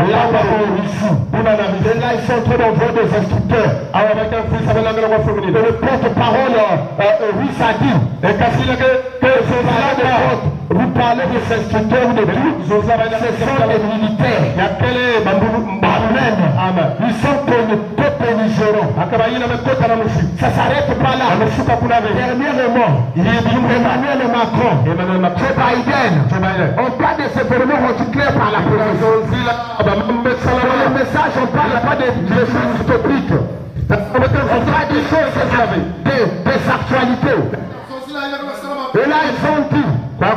Là, et là, ils sont en train d'envoyer des instructeurs. Et le porte-parole russe a dit vous parlez des instructeurs de tout, ce sont des militaires. Amen. Ils sont peu belligérants. Ça ne s'arrête pas là. Dernièrement, Emmanuel Macron, Joe Biden, on parle de ces événements rendus clairs par la présidence. Dans le message, on ne parle pas des choses utopiques. On parle des choses, des actualités. Et là, ils ont dit, ils ont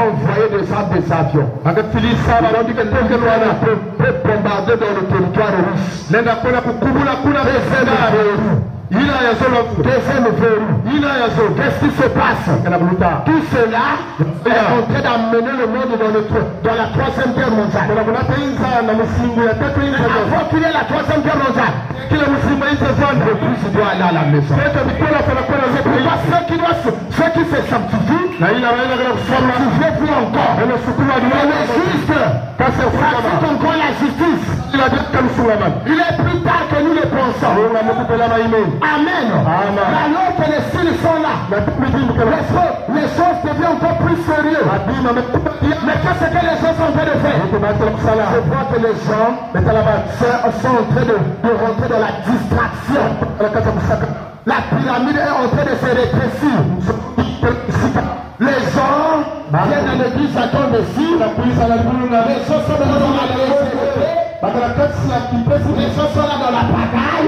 envoyé des armes, des avions. Ils ont dit que peut bombarder dans le territoire russe. Deuxième verrou. Qu'est-ce qui se passe? Tout cela est en train d'amener le monde dans la troisième guerre mondiale. Avant qu'il y ait la troisième guerre mondiale, le plus doit aller à la maison. Ceux qui se sanctifient, sanctifient plus encore. Et le juste pratique encore la justice. Il est plus tard que nous le pensons. Amen. Alors que les signes sont là, les choses deviennent encore plus sérieuses. Mais qu'est-ce que les gens sont en train de faire? Je vois que les gens sont en train de rentrer dans la distraction. La pyramide est en train de se rétrécir. Les gens viennent à l'église, attendent ici. Les gens sont dans la légèreté. Les gens sont là dans la bagaille.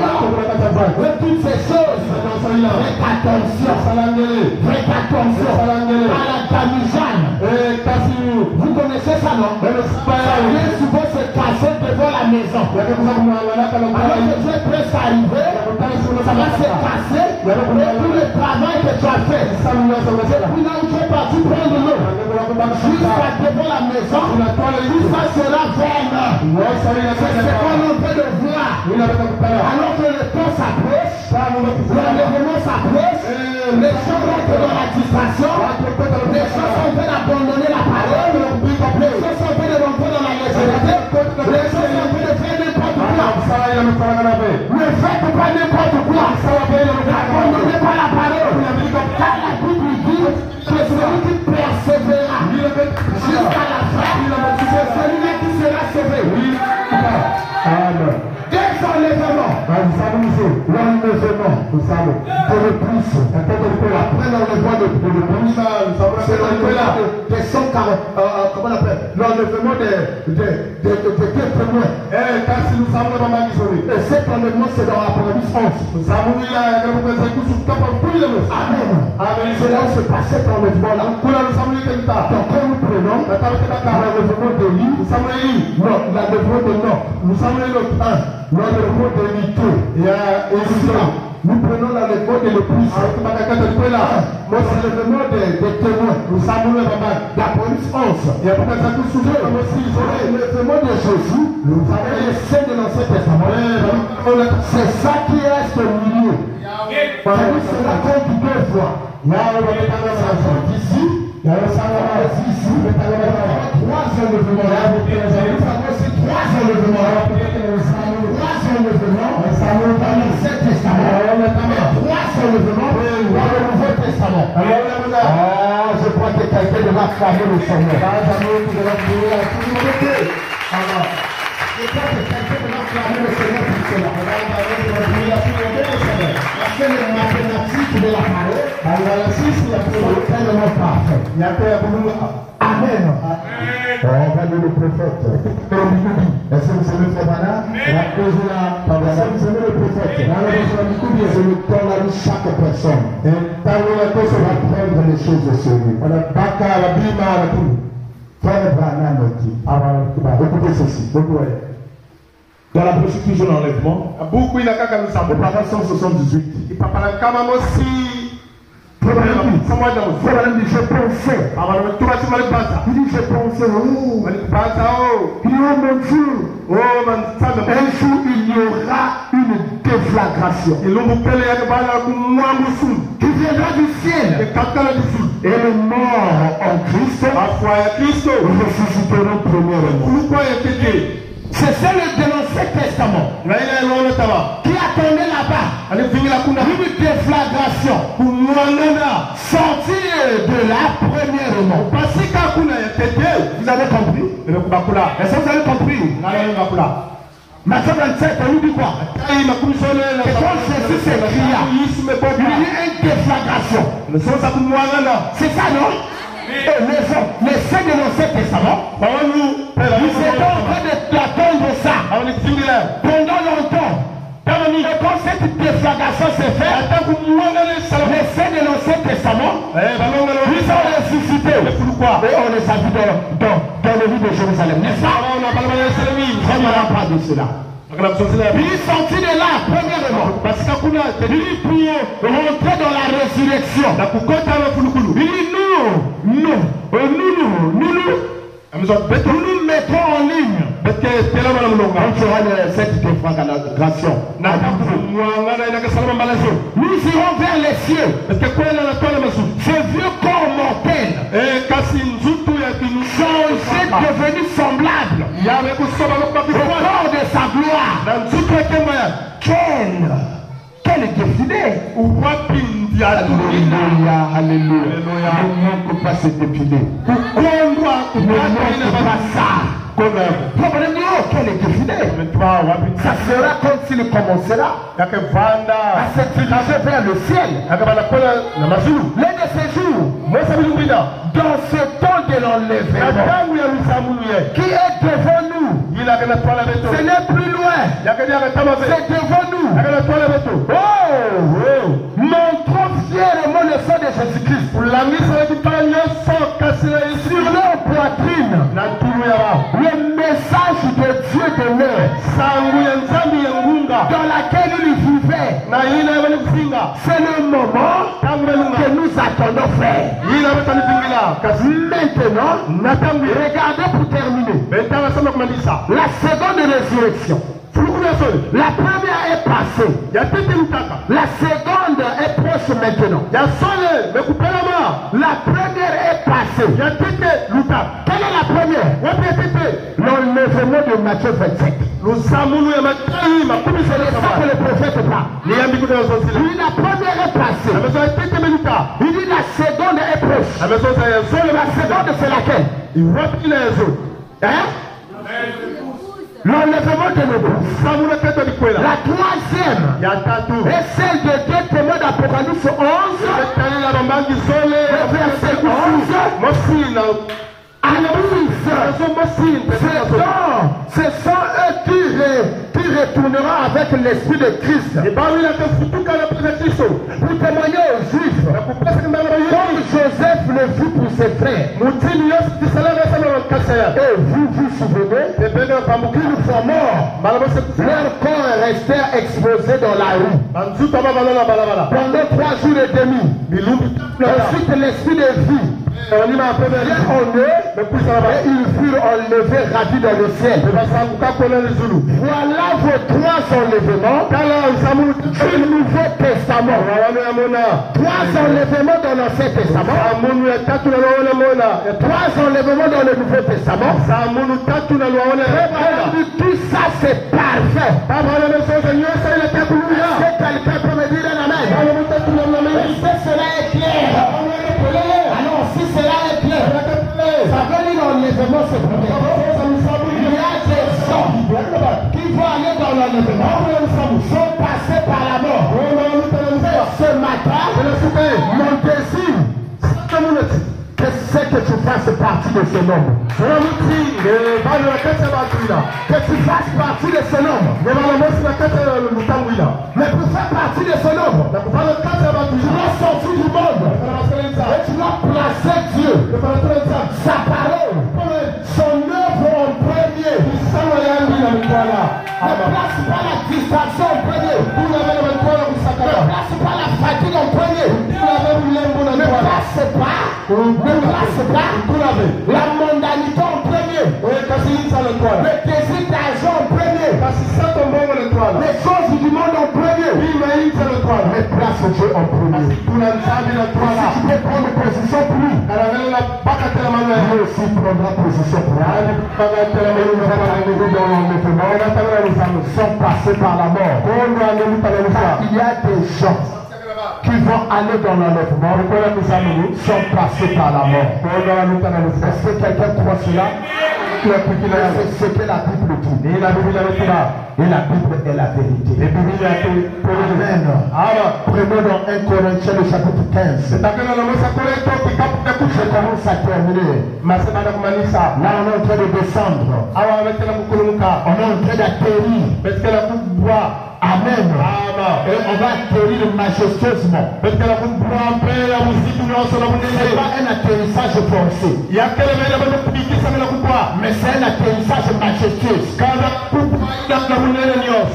Et toutes ces choses. Faites attention. Faites attention à la camisane. Vous connaissez ça, non? Ça vient souvent se casser devant la maison. Alors que Dieu presse à arriver, ça va se casser. Et tout le travail que tu as fait. Depuis là où tu es parti prendre l'eau, jusqu'à devant la maison, tout ça sera vain. C'est ce qu'on est en train de voir. Alors que le temps s'approche, l'enlèvement s'approche, les gens rentrent dans la distraction, les gens sont en train d'abandonner la parole, les gens sont en train de rentrer dans la légèreté, les gens sont en train de faire n'importe quoi. Ne faites pas n'importe quoi. N'abandonnez pas la parole. Car la Bible dit que celui qui persévérera jusqu'à la fin, c'est celui-là qui sera sauvé. Amen. Des enlèvements. L'enlèvement, vous savez, pour le plus. Après l'enlèvement de plus, c'est l'enlèvement des 140, comment on appelle? L'enlèvement des témoins. Et cet enlèvement, c'est dans Apocalypse 11. Amen. C'est là où se passe cet enlèvement-là. Donc, quand nous prenons l'enlèvement de l'île, non, l'enlèvement de non, nous sommes l'autre un, l'enlèvement de l'ité. Nous prenons l'enlèvement de l'épouse. Moi, c'est l'enlèvement des témoins. Nous sommes l'Apocalypse 11. L'enlèvement de Jésus, nous avons les scènes de l'Ancien Testament. C'est ça qui reste au milieu. C'est la compte de deux fois. Ici, il y a le savoir ici, trois enlèvements. Trois enlèvements dans l'Ancien Testament. Trois enlèvements dans le Nouveau Testament. Je crois que quelqu'un de m'acclamer le Seigneur. Je crois que quelqu'un de m'acclamer le Seigneur pour cela. Parce que les mathématiques de la parole, sont tellement parfaites. Amen. On va lire le prophète. Est-ce que vous aimez Frère Bana? Est-ce que vous aimez le prophète? C'est le temps là où chaque personne va prendre les choses au sérieux. Frère Branham dit, écoutez ceci. Dans la prostitution d'enlèvement, au paragraphe 178, il dit, je pensais. Il dit, je pensais, oh mon Dieu, un jour il y aura une déflagration qui viendra du ciel. Et les morts en Christ ressusciteront premièrement. C'est celle de l'Ancien Testament qui attendait là-bas une déflagration sortir de là premièrement. Vous avez compris? Est-ce que vous avez compris? Matthieu 27, on nous dit quoi? Et quand Jésus s'écria, il y a une déflagration. C'est ça, non? Les saints de l'Ancien Testament, nous étions en train d'attendre ça pendant longtemps. Et quand cette déflagration s'est faite, les saints de l'Ancien Testament, ils sont ressuscités. Et on les a vus dans le livre de Jérusalem, n'est-ce pas? On ne parle pas de cela. Il est sorti de là, premièrement. Il dit pour rentrer dans la résurrection. Il dit nous mettrons en ligne. On fera cette déflagration. Nous irons vers les cieux. Ce vieux corps mortel changé, devenu semblable au corps de sa gloire. Quelle défilé! Alléluia, alléluia. Ne manque pas ce défilé. Ne manque pas ça. Quel est défilé? Ça sera comme s'il commencera à se diriger vers le ciel. L'un de ces jours, dans ce temps de l'enlèvement qui est devant nous, ce n'est plus loin, c'est devant nous. Montrons fièrement le sang de Jésus-Christ sur leur poitrine. Le message de Dieu demeure dans laquelle il vivait. C'est le moment que nous attendons faire. Maintenant, regardez pour terminer. La seconde résurrection. La première est passée. La seconde est proche maintenant. La première est passée. Quelle est la première? L'enlèvement de Matthieu 27. C'est ça que le prophète parle. Il dit la première est passée. Il dit la seconde est proche. La seconde c'est laquelle? Hein? L'enlèvement de l'Église. La troisième est celle de 2 témoins d'Apocalypse 11. Verset 11. À 12. Ce sont eux qui retourneront avec l'esprit de Christ pour témoigner aux Juifs comme Joseph le fut pour ses frères. Et vous vous souvenez qu'ils sont morts. Leurs corps restèrent exposés dans la rue pendant 3 jours et demi. Ensuite l'esprit de vie vient en eux et ils furent enlevés ravis dans le ciel. Voilà vos 3 enlèvements du Nouveau Testament. 3 enlèvements dans l'Ancien Testament. 3 enlèvements dans le Nouveau Testament. Tout ça c'est parfait. Est-ce que quelqu'un peut me dire un amen? Est-ce que cela est clair? Alors si cela est clair, ça veut dire l'enlèvement c'est premier. Il y a des gens qui vont aller dans l'enlèvement, sont passés par la mort. Ce matin, mon désir, c'est que tu fasses partie de ce nombre. Que tu fasses partie de ce nombre. Mais pour faire partie de ce nombre, la fatigue en premier. Ne place pas la mondanité en premier. Le désir d'argent en premier. Les choses du monde en premier. Mais place Dieu en premier. Si tu peux prendre position pour lui, Dieu aussi prendra position pour lui. Nous sommes passés par la mort. Il y a des gens qui vont aller dans l'enlèvement, sont passés par la mort. Est-ce que quelqu'un croit cela? C'est ce que la Bible dit. Et la Bible est la vérité. Amen. Prenons dans 1 Corinthiens le chapitre 15. Je commence à terminer. Là on est en train de descendre. On est en train d'atterrir. Amen. Et on va atterrir majestueusement. Ce n'est pas un atterrissage forcé. Mais c'est un atterrissage majestueux.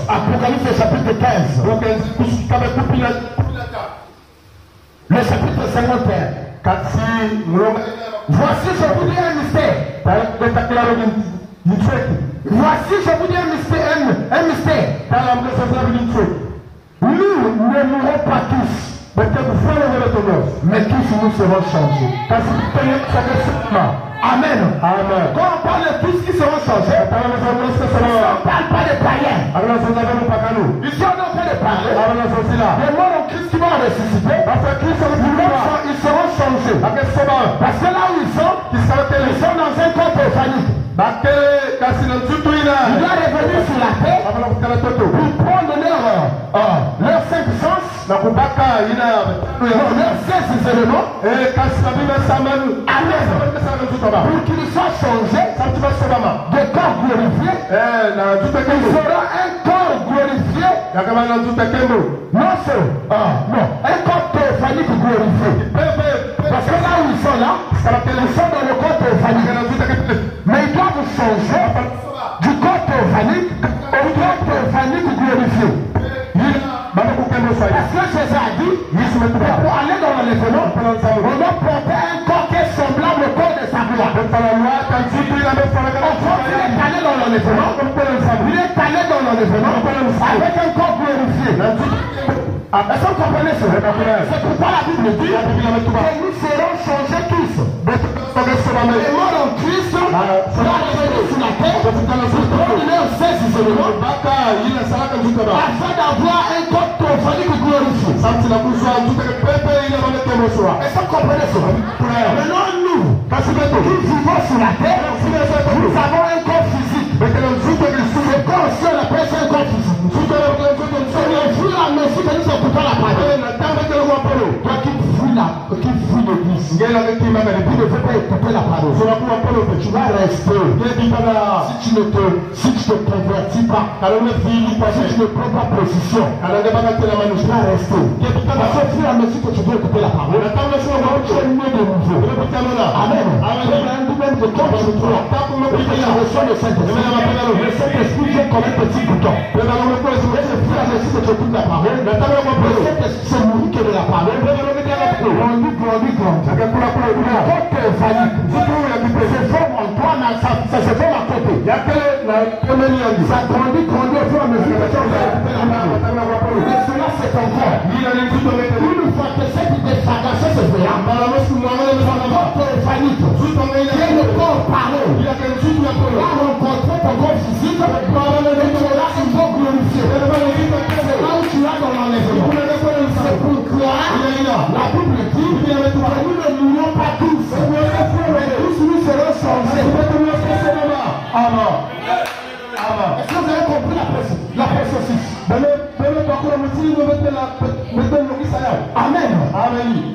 Apocalypse chapitre 15. Le chapitre 51. Voici, je vous dis un mystère. Voici, je vous dis un mystère. Nous ne mourrons pas tous, mais tous nous serons changés. Amen. Quand on parle de tous qui seront changés, on ne parle pas des païens. Ici on est en train de parler. Les morts en Christ qui vont ressusciter, ils seront changés. Parce que là où ils sont dans un corps prophanique. Ils doivent revenir sur la terre pour prendre leur cinq sens, leurs 16 éléments. Amen. Pour qu'ils soient changés de corps glorifié, ils auront un corps glorifié. Non, un corps théophanique glorifié. Parce que là où ils sont dans le corps théophanique. Mais ils doivent changer du corps théophanique au corps théophanique glorifié. Parce que Jésus a dit, pour aller dans l'enlèvement, on doit porter un corps qui est semblable au corps de sa gloire. Il est allé dans l'enlèvement, avec un corps glorifié. Est-ce que vous comprenez cela? C'est pourquoi la Bible dit que nous serons changés tous. Les morts en Christ seront revenus sur la terre pour prendre leurs 16 éléments afin d'avoir un corps théophanique glorifié. Est-ce que vous comprenez cela? Maintenant nous, qui vivons sur la terre, nous avons un corps physique. Ce corps aussi on appelle ça un corps physique. Au fur et à mesure que nous écoutons la parole, toi qui fuis l'église, tu ne veux pas écouter la parole. Tu vas rester. Si tu ne te convertis pas, si tu ne prends pas position, tu vas rester. Parce qu'au fur et à mesure que tu veux écouter la parole, tu es né de nouveau. Amen. Même de toi, tu as reçu le Saint-Esprit. Le Saint-Esprit vient comme un petit bouton. Et au fur et à mesure que tu écoutes la parole, le Saint-Esprit se nourrit que de la parole. Grandit. Se forme en toi, ça se forme à côté. Ça grandit au fur et à mesure que tu écoutes la parole. Et cela, c'est ton corps. Une fois que cette dégradation se fait, le corps parole. Va rencontrer ton corps physique, et tu auras un corps glorifié. C'est là où tu as dans l'enlèvement. C'est pourquoi la Bible dit que nous ne mourrons pas tous. Tous nous serons changés. Est-ce que vous avez compris la processus? Amen.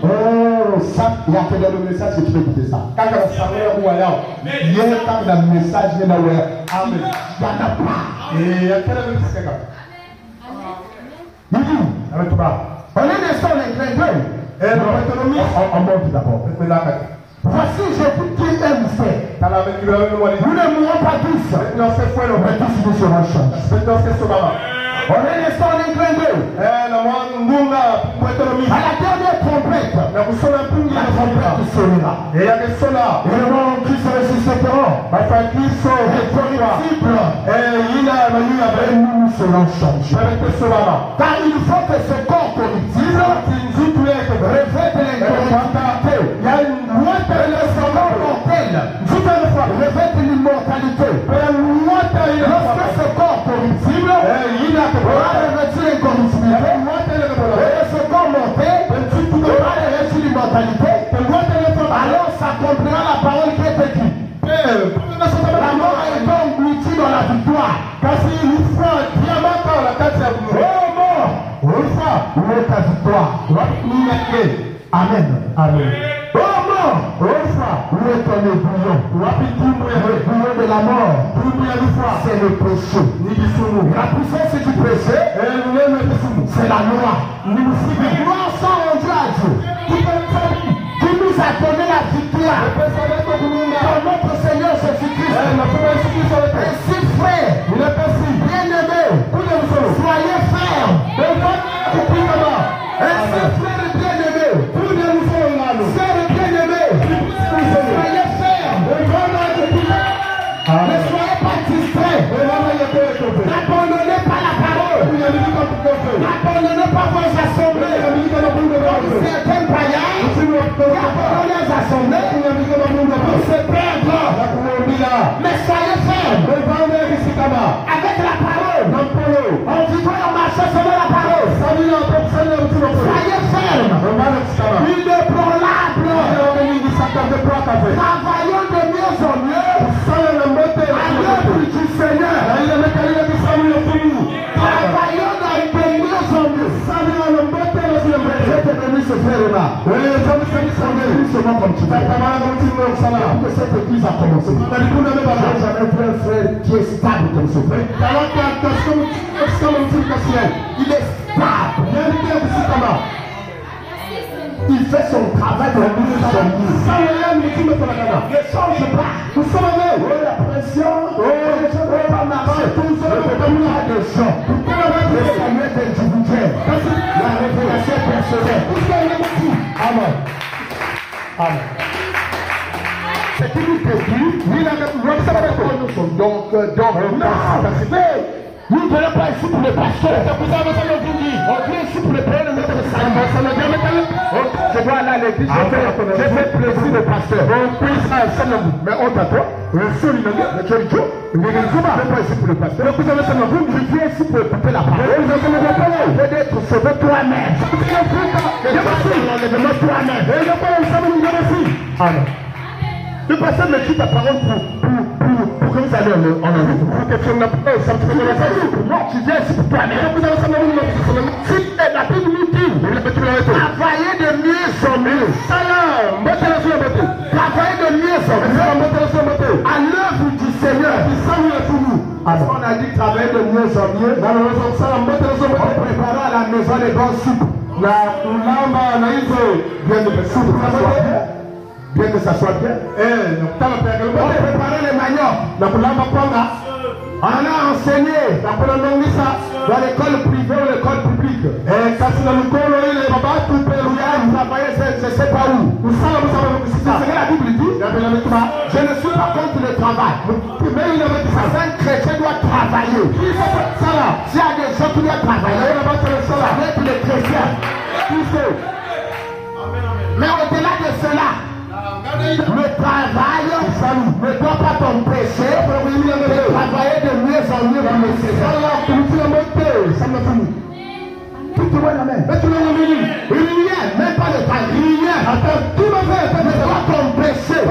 Oh, ça, il y a que dans le message que tu peux écouter ça. Quand le message est là où amen. Il n'y en a pas. Et il y a quel message? On est des sols ingrédients. On monte d'abord. Voici, je vous dis un mystère. Nous ne mourrons pas tous. Mais tous nous serons changés. On est resté en incliné. À la dernière trompette, la trompette sonnera. Et le monde qui se ressuscitera, et nous serons changés. Car il faut que ce corps corruptible revête l'incorruptibilité. Il y a une loi de l'essence mortelle. Revête l'immortalité. Lorsque ce corps corruptible aura revêtu l'incorruptibilité, et ce corps mortel aura revêtu l'immortalité, alors s'accomplira la parole qui est écrite. La mort a été engloutie dans la victoire. Oh mort, où est ta victoire? Amen. Amen. Oh mort, où est ton aiguillon? L'aiguillon de la mort, c'est le péché. La puissance du péché, c'est la loi. Les lois sont rendues à Dieu. Qui nous a donné la victoire dans notre Seigneur Jésus-Christ. Ainsi, frère, bien-aimés, soyez fermes. Ainsi, frère bien-aimé, sœur bien-aimé, soyez fermes. Ne soyez pas distraits. N'abandonnez pas la parole. N'abandonnez pas vos assemblées. Certains païens abandonnent les assemblées pour se perdre. Mais soyez fermes. Avec la parole. On dit qu'on marche selon la parole. Soyez fermes. Inébranlables. Travaillons de mieux en mieux. À l'œuvre du Seigneur. Travaillons de mieux en mieux. Je te bénis ce frère-là. Seulement comme tu veux. Que cette église a commencé. Je n'ai jamais vu un frère qui est stable comme ce frère. Il est stable. Il fait son travail de mieux en mieux. Ne change pas. Vous savez, la pression, pas marcher. Tout ça, des gens. Le Seigneur est individuel. La révélation personnelle. Amen. Amen. C'est une église. Donc, nous ne venons pas ici pour les pasteurs. On vient ici pour les prêtres de notre salut. Je dois aller à l'église. J'ai fait plaisir au pasteur. Mais honte à toi. Je ne viens pas ici pour le pasteur. Je viens ici pour écouter la parole. Je veux être sauvé toi-même. L'enlèvement toi-même. Amen. Le pasteur me dit ta parole pour que vous allez en enlever. Pour que tu n'as pas ça me fait non, tu viens ici pour toi. Mais vous avez ça dans le si la Bible nous dit travailler de mieux en mieux. Travailler de mieux en mieux. À l'œuvre du Seigneur. Parce qu'on a dit travailler de mieux en mieux. On préparera à la maison les bons soupes. Bien que ça soit bien. On préparait les maniocs. On a enseigné dans l'école privée ou l'école publique. Il a travaillé, je ne sais pas où. C'est ce que la Bible dit. Je ne suis pas contre le travail. Mais il avait dit ça. Un chrétien doit travailler. S'il y a des gens qui doivent travailler, ça va être les chrétiens. Mais au-delà de cela, le travail ne doit pas t'empêcher de travailler de mieux en mieux dans le Seigneur. Rien, même pas le travail, rien. Tout ne doit t'empêcher de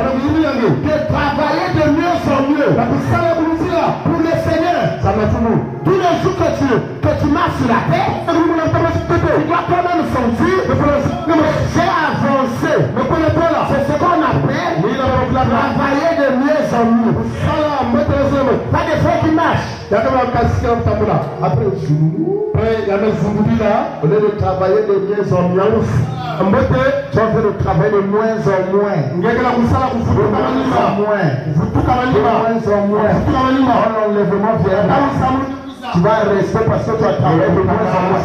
travailler de mieux en mieux pour le Seigneur. Tous les jours que tu marches sur la terre, tu dois quand même sentir j'ai avancé. C'est ce qu'on appelle travailler de mieux en mieux. Pas des fois qui marchent. Après, au lieu de travailler de mieux en mieux, tu vas faire le travail de moins en moins. L'enlèvement viendra. Tu vas rester parce que tu as travaillé de moins en moins.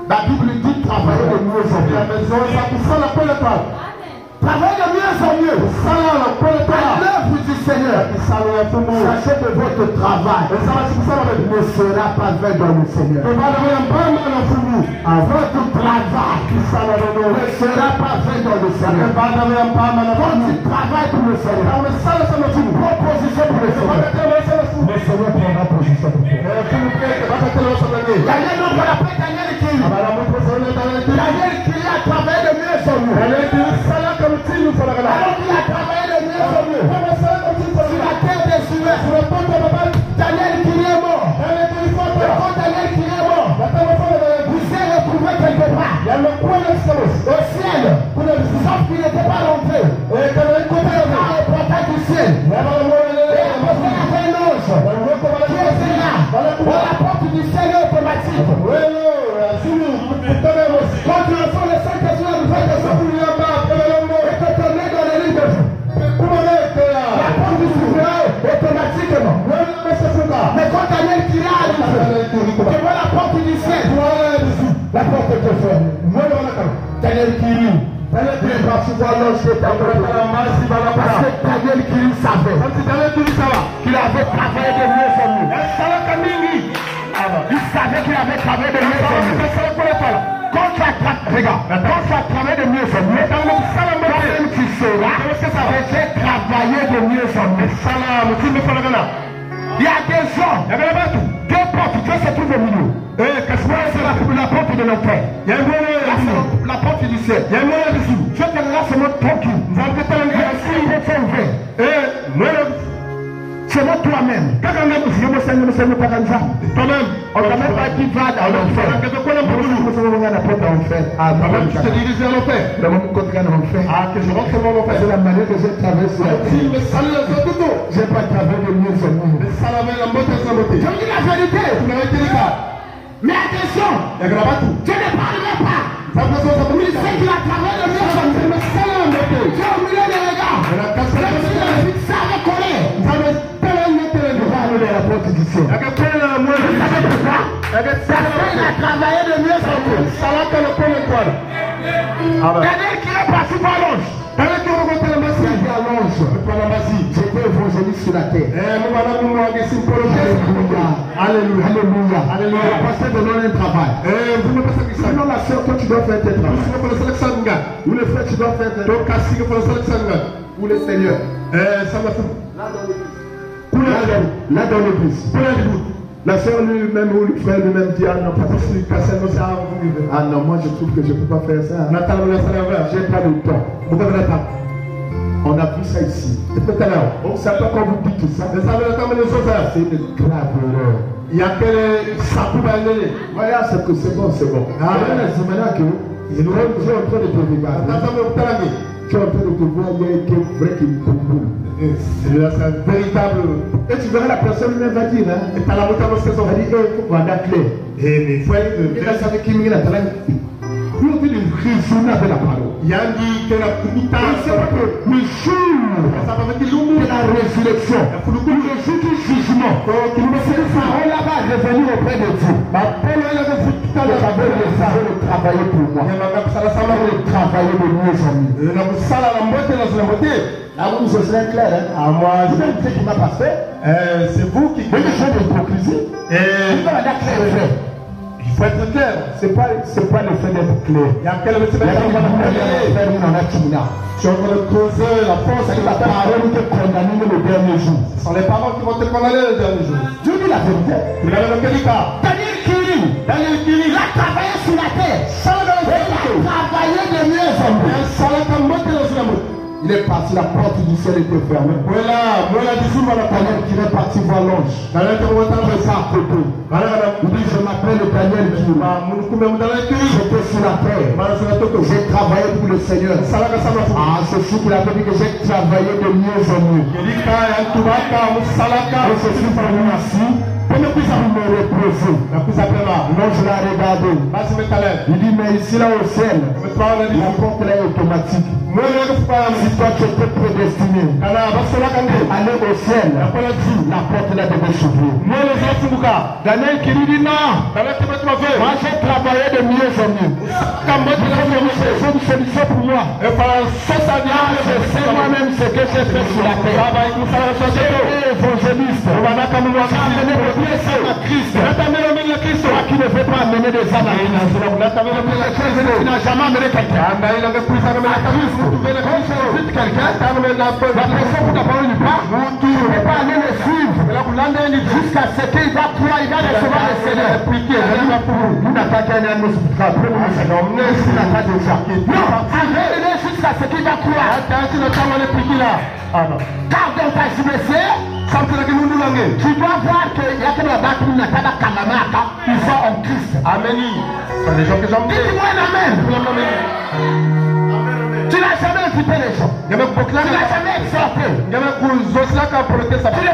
La Bible dit travailler de mieux en mieux. Travaillez de mieux en mieux. À l'œuvre du Seigneur. Sachez que votre travail ne sera pas fait dans le Seigneur. Votre travail ne sera pas fait dans le Seigneur. Quand tu travailles pour le Seigneur, tu prends position pour le Seigneur. Le Seigneur prendra position pour toi. Daniel, on l'appelle Daniel qui a travaillé de mieux en mieux. Alors qu'il a travaillé de mieux en mieux. Sur la terre des Suez, Daniel qui est mort. Quand Daniel qui est mort, vous s'est retrouvé quelque part. Au ciel. Sauf qu'il n'était pas rentré. Au portail du ciel. Et après un ange qui était là. À la porte du ciel automatique. Quand tu reçois le Saint-Esprit, vous faites des choses. Et que ton nez dans les lignes de vie. La porte du ciel automatiquement. Mais quand Daniel qui est arrivé, tu vois la porte du ciel. La porte est fermée. Daniel qui rit. Daniel qui va pouvoir lancer ta porte. Parce que Daniel qui savait qu'il avait travaillé de mieux en mieux. Il savait qu'il avait travaillé de mieux en mieux. Quand tu as travaillé de mieux en mieux, toi-même tu sauras que j'ai travaillé de mieux en mieux. Il y a des gens, deux portes, Dieu se trouve au milieu. C'est la porte de l'enfer. La porte du ciel. Je te laisse seulement tranquille. C'est moi toi-même. Toi-même, on ne t'a même pas dit va dans l'enfer. Tu te diriges vers l'enfer. Que je rentre dans l'enfer. C'est la manière que j'ai traversé la terre. J'ai pas travaillé de mieux en mieux. Je vous dis la vérité. Mais attention, je ne parlerai pas. Il sait qu'il a travaillé de mieux en mieux. J'ai au milieu des regards. Je suis savait coller. La porte du ciel. Parce qu'il a travaillé de mieux en mieux. Daniel qui est parti par l'ange. J'étais évangéliste sur la terre. Alléluia. Alléluia. Le pasteur de donner un travail. Sinon la soeur, toi tu dois faire tes travail. Ou le frère, tu dois faire tes travail. Ou le Seigneur. Là dans l'église. La soeur lui-même ou le frère lui-même dit ah non, ah non, moi je trouve que je ne peux pas faire ça. J'ai pas le temps. On a vu ça ici. C'est pas quand vous dites ça. C'est une grave erreur. Il y a que voilà, c'est bon. C'est maintenant que j'ai en train de te regarder. Tu es en train de te voir, il y a un vrai qui me boule. C'est un véritable. Et tu verras la personne lui-même va dire, hein. Et t'as la montée dans cette zone. Elle dit, il faut voir la clé. Et mais frère, il a savait qu'il m'y a talent. Lui on dit de raisonner avec la parole. Il y a dit que la communauté. C'est pas que le jour de la résurrection, le jour du jugement, cette parole-là va revenir auprès de Dieu. Ma parole, elle avait dit tout à l'heure, le travailler pour moi. Il va travailler de mieux en mieux. Ah oui, ce serait clair, hein? Moi, je sais ce qui m'a passé. C'est vous qui. Mais je fais de l'hypocrisie. Il faut être clair. C'est pas le fait d'être clair. Il y a quel métier tu es en train de creuser la force et la parole qui te condamne le dernier jour. Ce sont les paroles qui vont te condamner le dernier jour. Dieu dit la vérité. Il a le cas. Daniel Kiri, il a travaillé sur la terre. Il a travaillé de mieux en mieux. Il est parti, la porte du ciel était fermée. Voilà, Daniel qui est parti voir l'ange. Il dit, je m'appelle Daniel Kiri. J'étais sur la terre. J'ai travaillé pour le Seigneur. Ah, c'est sûr qu'il a dit que j'ai travaillé de mieux en mieux. Et je suis venu ici me reposer. Non, je l'ai regardé. Il dit, mais ici là au ciel, la porte là est automatique. Si toi tu étais prédestiné aller au ciel, la porte là devait s'ouvrir. Daniel qui lui dit non, moi j'ai travaillé de mieux en mieux. C'est une solution pour moi. Je sais moi-même ce que j'ai fait sur la terre. J'étais évangéliste. Christ. Toi qui ne veux pas amener des âmes à Christ. Tu n'as jamais amené quelqu'un. Quelqu'un, la personne vous n'a pas eu du pas, tu ne peux pas aller le suivre jusqu'à ce qu'il va pouvoir, il va recevoir le Seigneur. Nous n'attaquons rien, nous aller jusqu'à ce qu'il va pouvoir. Car dans ta JBC, tu dois voir qu'il y a que la date où ils sont en Christ. Amen. Dis-moi un amen. Tu n'as jamais écouté les gens. Tu n'as jamais exhorté. Tu ne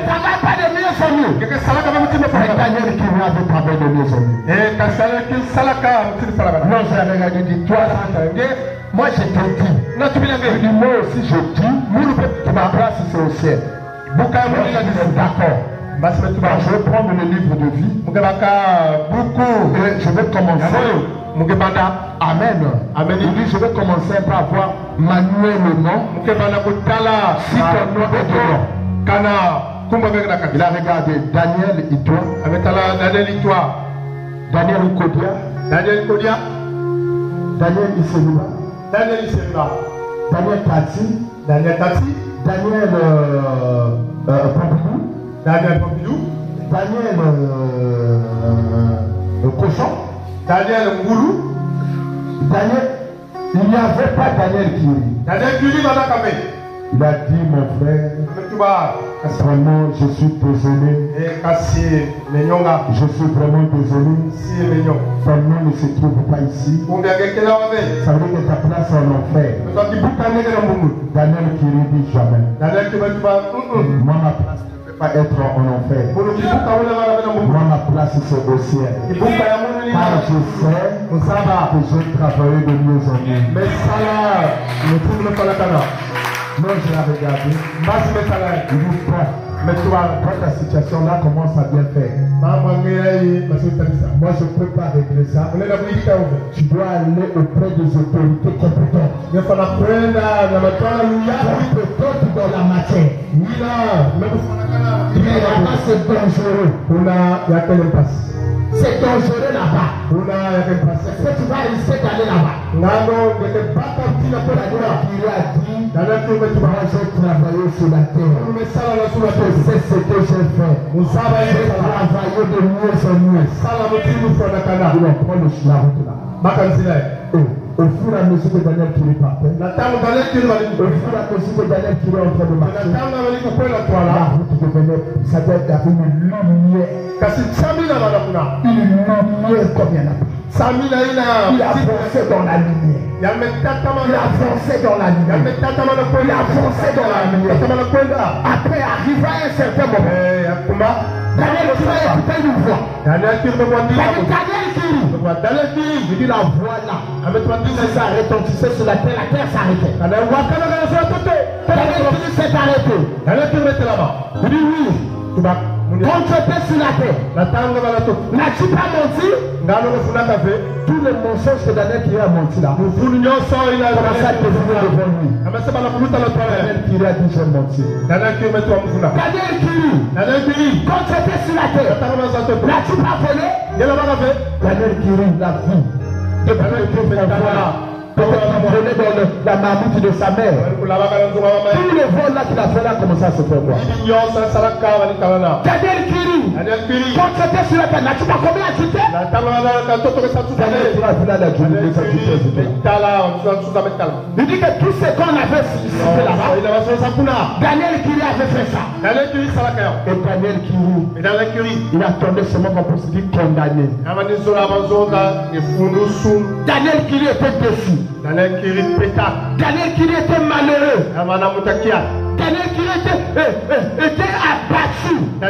travailles pas de mieux en mieux. Mais Daniel qui vient de travailler de mieux en mieux. Non, j'ai regardé, dit toi, moi je te dis. Moi aussi je dis, ma place c'est au ciel. D'accord. Je vais prendre le livre de vie. Et je vais commencer. Amen. Il dit, je vais commencer par avoir manuellement. Si ton nom est dedans. Il a regardé Daniel Itoa. Daniel Kodia. Daniel Iseluba. Daniel Kati. Daniel Pompidou. Daniel Cochon. Daniel Ngoulou. Il n'y avait pas Daniel Kiri. Il a dit, mon frère, vraiment, je suis désolé. Je suis vraiment désolé. Ton nom ne se trouve pas ici. Ça veut dire que ta place est en enfer. Daniel Kiri dit jamais. Moi, ma place ne peut pas être en enfer. Moi, ma place c'est au ciel. Car je sais que j'ai travaillé de mieux en mieux. Non, je l'ai regardé. Il dit, mais toi, ta situation là commence à bien faire. Moi, je ne peux pas régler ça. Tu dois aller auprès des autorités compétentes. Compétentes dans la matière. Mais là-bas, c'est dangereux. C'est dangereux là-bas. Est-ce que tu vas risquer d'aller là-bas? Il a dit, moi j'ai travaillé sur la terre. Je sais ce que j'ai fait. J'ai travaillé de mieux en mieux. Il va prendre la route là. Au fur et à mesure que Daniel Kiri partait, au fur et à mesure que Daniel Kiri est en train de marcher, la route devenait, ça doit être une lumière. Une lumière comme il y en a pas. Il a avancé dans la lumière. Il a avancé dans la lumière. Il a avancé dans la lumière. Après, arriva un certain moment. Daniel Kiri a écouté une voix. Daniel Kiri, je dis la voix là. Ça retentissait sur la terre s'arrêtait. Daniel Kiri s'est arrêté. Il dit oui. Quand tu étais sur la terre, n'as-tu pas menti? Tous les mensonges que Daniel Kiri a menti là, commencé à te venir devant lui. Daniel Kiri a dit j'ai menti. Daniel Kiri, quand tu étais sur la terre, n'as-tu pas volé? Daniel Kiri l'a vu. Peut-être qu'il volait dans la marmite de sa mère. Tous les vols là qu'il a fait là commencé à se faire voir. Daniel Kiri, quand tu étais sur la terre, n'as-tu pas combien à quitter? Daniel Kiri a vu là la il dit que tout ce qu'on avait cité là-bas, Daniel Kiri avait fait ça. Et Daniel Kiri, il attendait seulement qu'on puisse dire condamné. Daniel Kiri était déçu. Daniel Kiri était malheureux. Daniel qui était abattu. Et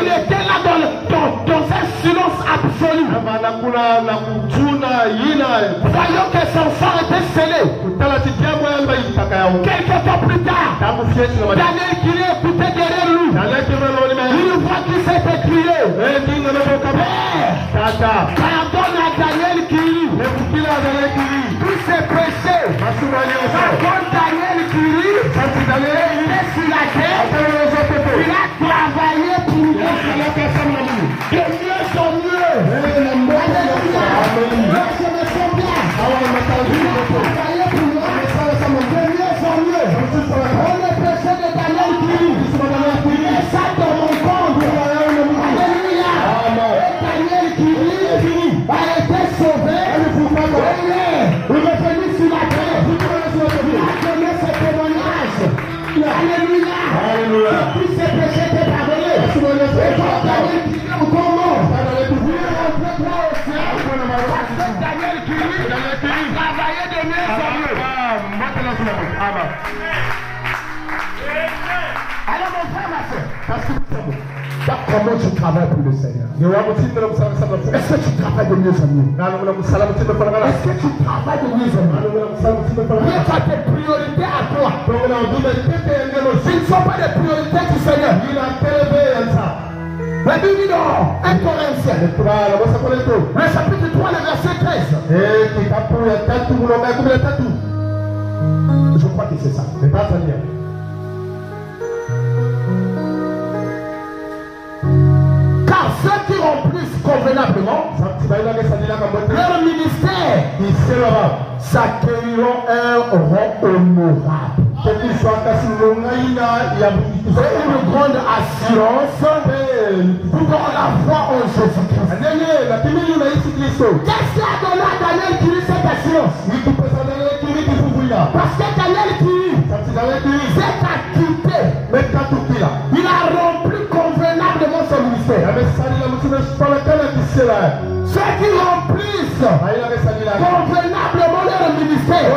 il était là dans un silence absolu. Voyons que son sang était scellé. Quelques temps plus tard, Daniel qui écoutait derrière lui. Il voit qu'il s'est écrié. Pardonne à Daniel qui tous ses péchés. Quand Daniel qui était sur la terre, il a travaillé pour nous de mieux en mieux. Alléluia. Je me sens bien. Il a travaillé pour nous de mieux en mieux. On est péché de Daniel qui et ça dans mon compte. Alléluia. Et Daniel qui a été sauvé. Il est revenu sur la terre. Il a donné ce témoignage. Alléluia. Tous ses péchés étaient pardonnés. Et quand Daniel qui est encore mort, vous voulez rentrer toi au ciel. Parce que Daniel qui travaillait de mieux en mieux. Alors mon frère, ma soeur, parce que comment tu travailles pour le Seigneur? Est-ce que tu travailles de mieux en mieux? Est-ce que tu travailles de mieux en mieux? Mais tu as tes priorités à toi. Ce ne sont pas des priorités du Seigneur. La Bible dit dans 1 Corinthiens, le chapitre 3, le verset 13. Je crois que c'est ça. Mais pas très bien. Car ceux qui remplissent convenablement leur ministère s'accueilleront un rang honorable. Et une grande assurance pour la foi en Jésus-Christ. Qu'est-ce qui a donné à Daniel qui eut cette assurance? Parce que Daniel qui s'est acquitté. Il a rempli convenablement son ministère. Ceux qui remplissent convenablement leur ministère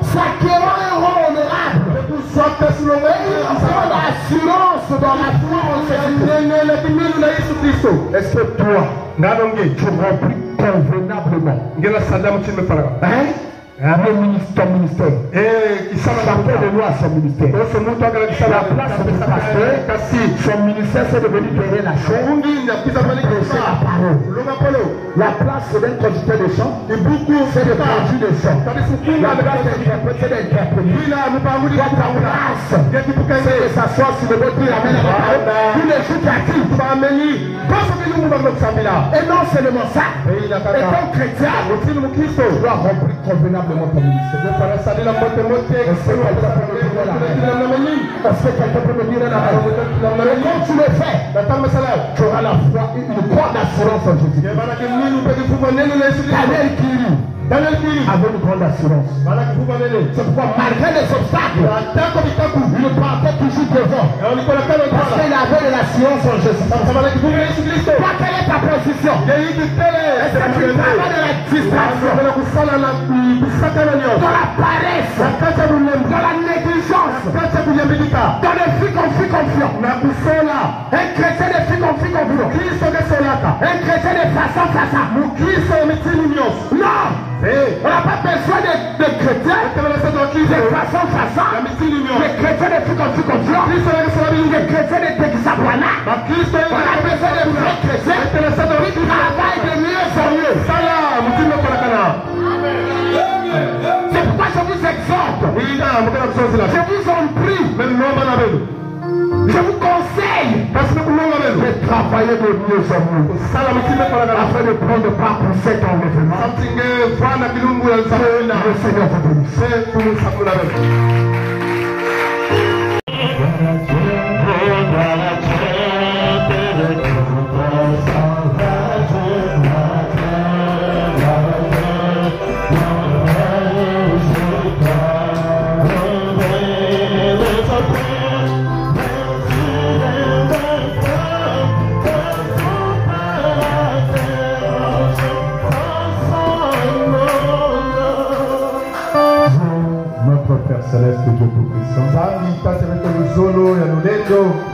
s'acquerront un rang honorable. Et une grande assurance dans la foi en Jésus-Christ. Est-ce que toi, tu remplis convenablement? Hein? Ton ministère. Chacun de nous a son ministère. La place du pasteur, son ministère c'est de venir donner la chair, prêcher la parole. La place c'est d'être conducteur de chant, c'est de conduire le chant. La place d'interpréter, c'est d'interpréter. Ta place c'est de s'asseoir sur le bord de la main. Tous les jours tu as dit. Et non seulement ça. Étant chrétien, tu dois remplir convenablement ton ministère. Est-ce que quelqu'un peut me dire la main? Et quand tu le fais, tu auras la foi et une grande assurance en Jésus. Daniel qui avait une grande assurance. C'est pourquoi malgré les obstacles, il partait toujours devant. Parce qu'il avait de l'assurance en Jésus. Toi, quelle est ta position? Est-ce que tu travailles de la distraction, dans la paresse, dans la négligence, dans le fi-confiant? Un chrétien de fi-confiant. Un chrétien de façon. Non! On n'a pas besoin de chrétiens de façon. Les chrétiens de fi-confiant. Les chrétiens de Texabwana. On a besoin de vrais chrétiens qui travaillent de mieux en mieux. C'est pourquoi je vous exhorte. Je vous en prie. Je vous conseille de travailler de mieux en mieux afin de prendre part pour cet enlèvement. Le Seigneur vous Céleste, Dieu pour Christ. reconnaissants.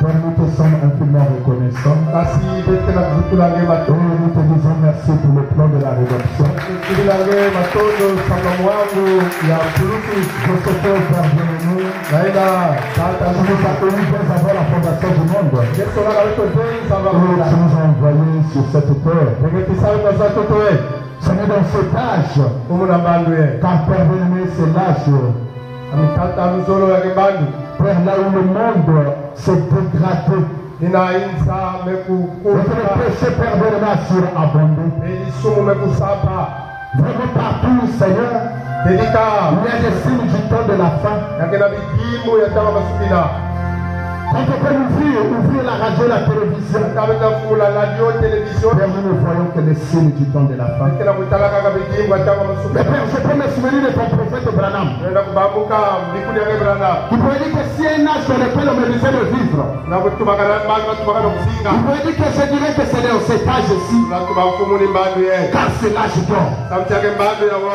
Père, nous te sommes infiniment reconnaissants. Et nous te disons merci pour le plan de la rédemption. Je te prie, pardonne-nous. Tu nous as connus dès avant la fondation du monde. Et tu nous as envoyés sur cette terre. Seigneur, dans cet âge, car Père bien-aimé, c'est l'âge, Père, là où le monde s'est dégradé, et que le péché, Père bien-aimé, a surabondé. Vraiment partout, Seigneur, il y a des signes du temps de la fin. Quand on peut ouvrir la radio, la télévision, Père, nous voyons que les signes du temps de la fin. Mais Père, je peux me souvenir de ton prophète Branham. Il pouvait dire que si un âge dans lequel on me disait de vivre, il pouvait dire que je dirais que c'est dans cet âge-ci. Car c'est l'âge d'or.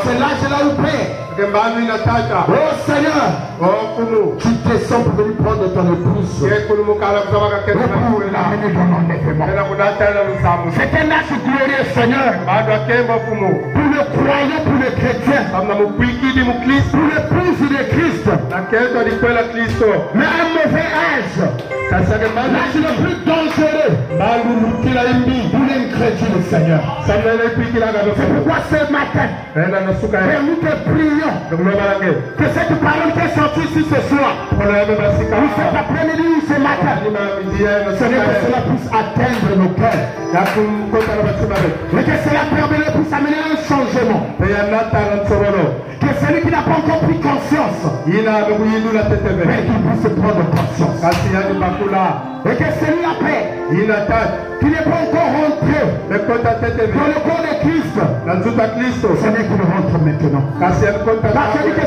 C'est l'âge là où Père. Oh Seigneur, tu descends pour venir prendre ton épouse. C'est un âge glorieux, Seigneur. Pour le croyant, pour le chrétien, pour l'épouse de Christ. Mais un mauvais âge, l'âge le plus dangereux pour l'incrédule, Seigneur. C'est pourquoi ce matin, Père, nous te prions que cette parole qui est sortie ici ce soir, ou cet après-midi ou ce matin, Seigneur, que cela puisse atteindre nos cœurs. Mais que cela puisse amener un changement. Que celui qui n'a pas encore pris conscience, mais qu'il puisse prendre conscience. Et que celui après, qui n'est pas encore rentré dans le corps de Christ, Seigneur, qu'il rentre maintenant. Parce que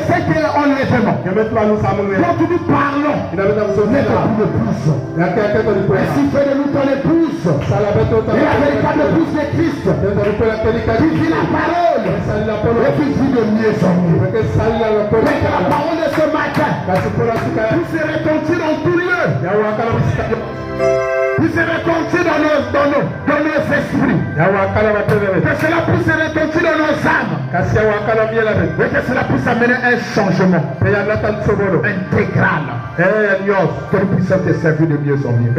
c'est qu'enlèvement, quand nous parlons, n'est pas une épouse. Et s'il fait de nous ton épouse, et la véritable épouse de Christ, qui vit la parole, et qui vit de mieux en mieux. Et que la parole de ce matin puisse se retentir dans tout lieu. Puisse se retentir dans nos esprits. Que cela puisse se retentir dans nos âmes. Et que cela puisse amener un changement intégral. Que nous puissions te servir de mieux en mieux.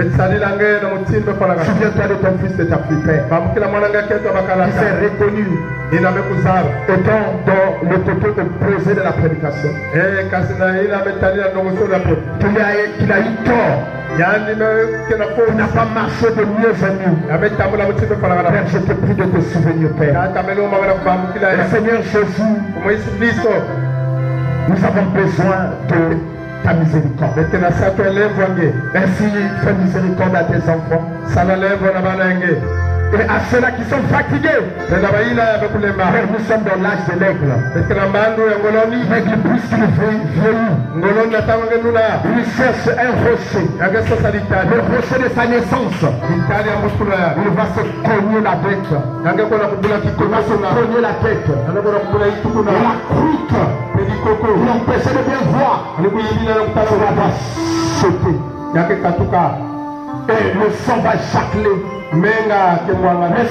Souviens-toi de ton fils de ta plus père. Il s'est reconnu étant dans le côté opposé de la prédication. Qu'il a eu tort. Il n'a pas marché de mieux en mieux. Père, je te prie de te souvenir, Père. Et Seigneur Jésus, nous avons besoin de ta miséricorde. Ainsi, fais miséricorde à tes enfants. Et à ceux-là qui sont fatigués, Père, nous sommes dans l'âge de l'aigle. L'aigle, puisqu'il vieillit, il cherche un rocher, le rocher de sa naissance. Il va se cogner la tête. Il va se cogner la tête. Et la croûte qui l'empêchait de bien voir, cela va sauter. Et le sang va échacler. Le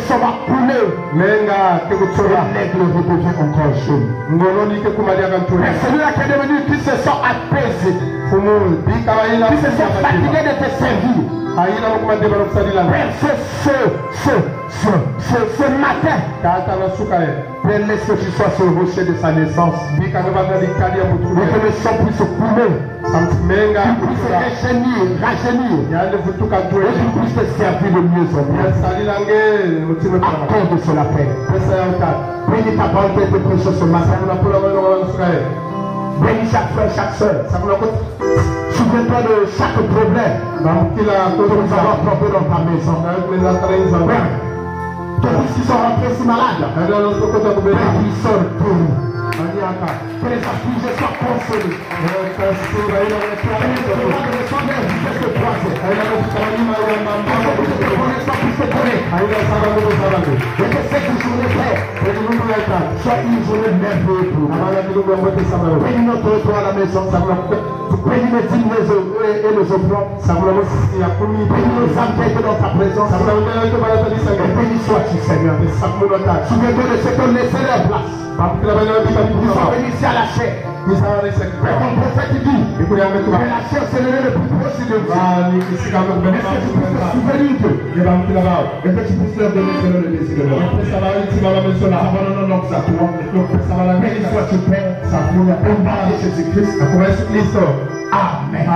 sang va couler. L'aigle redevient encore jaune. Et celui-là qui est devenu, qui se sent apaisé, qui se sent fatigué de te servir. Père, ce matin, Père, laisse que tu sois sur le rocher de sa naissance. Et que le sang puisse couler. Qu'il puisse rajeunir. Et qu'il puisse te servir de mieux en mieux. Accorde cela, Père. Bénis ta parole qui a été prêchée ce matin. Bénis chaque frère, chaque soeur. Souviens-toi de chaque problème que nous avons apporté dans ta maison. Tes fils qui sont rentrés si malades, ils sortent pour nous. Que les affligés soient consolés. Que les soit une journée merveilleuse pour nous. Et notre retour à la maison, Bénis les dîmes et les offrandes. Bénis nos âmes qui étaient dans ta présence. Et béni sois-tu, Seigneur. Souviens-toi de ceux qui ont laissé leur place. Ils sont venus ici à la chair. Et ton prophète dit que la chair c'est le plus proche de Dieu. Est-ce que tu peux te souvenir d'eux? Et que tu puisses leur donner selon le désir de leur abandonnons donc à toi. Béni sois-tu, Père. Au nom de Jésus-Christ. Amen.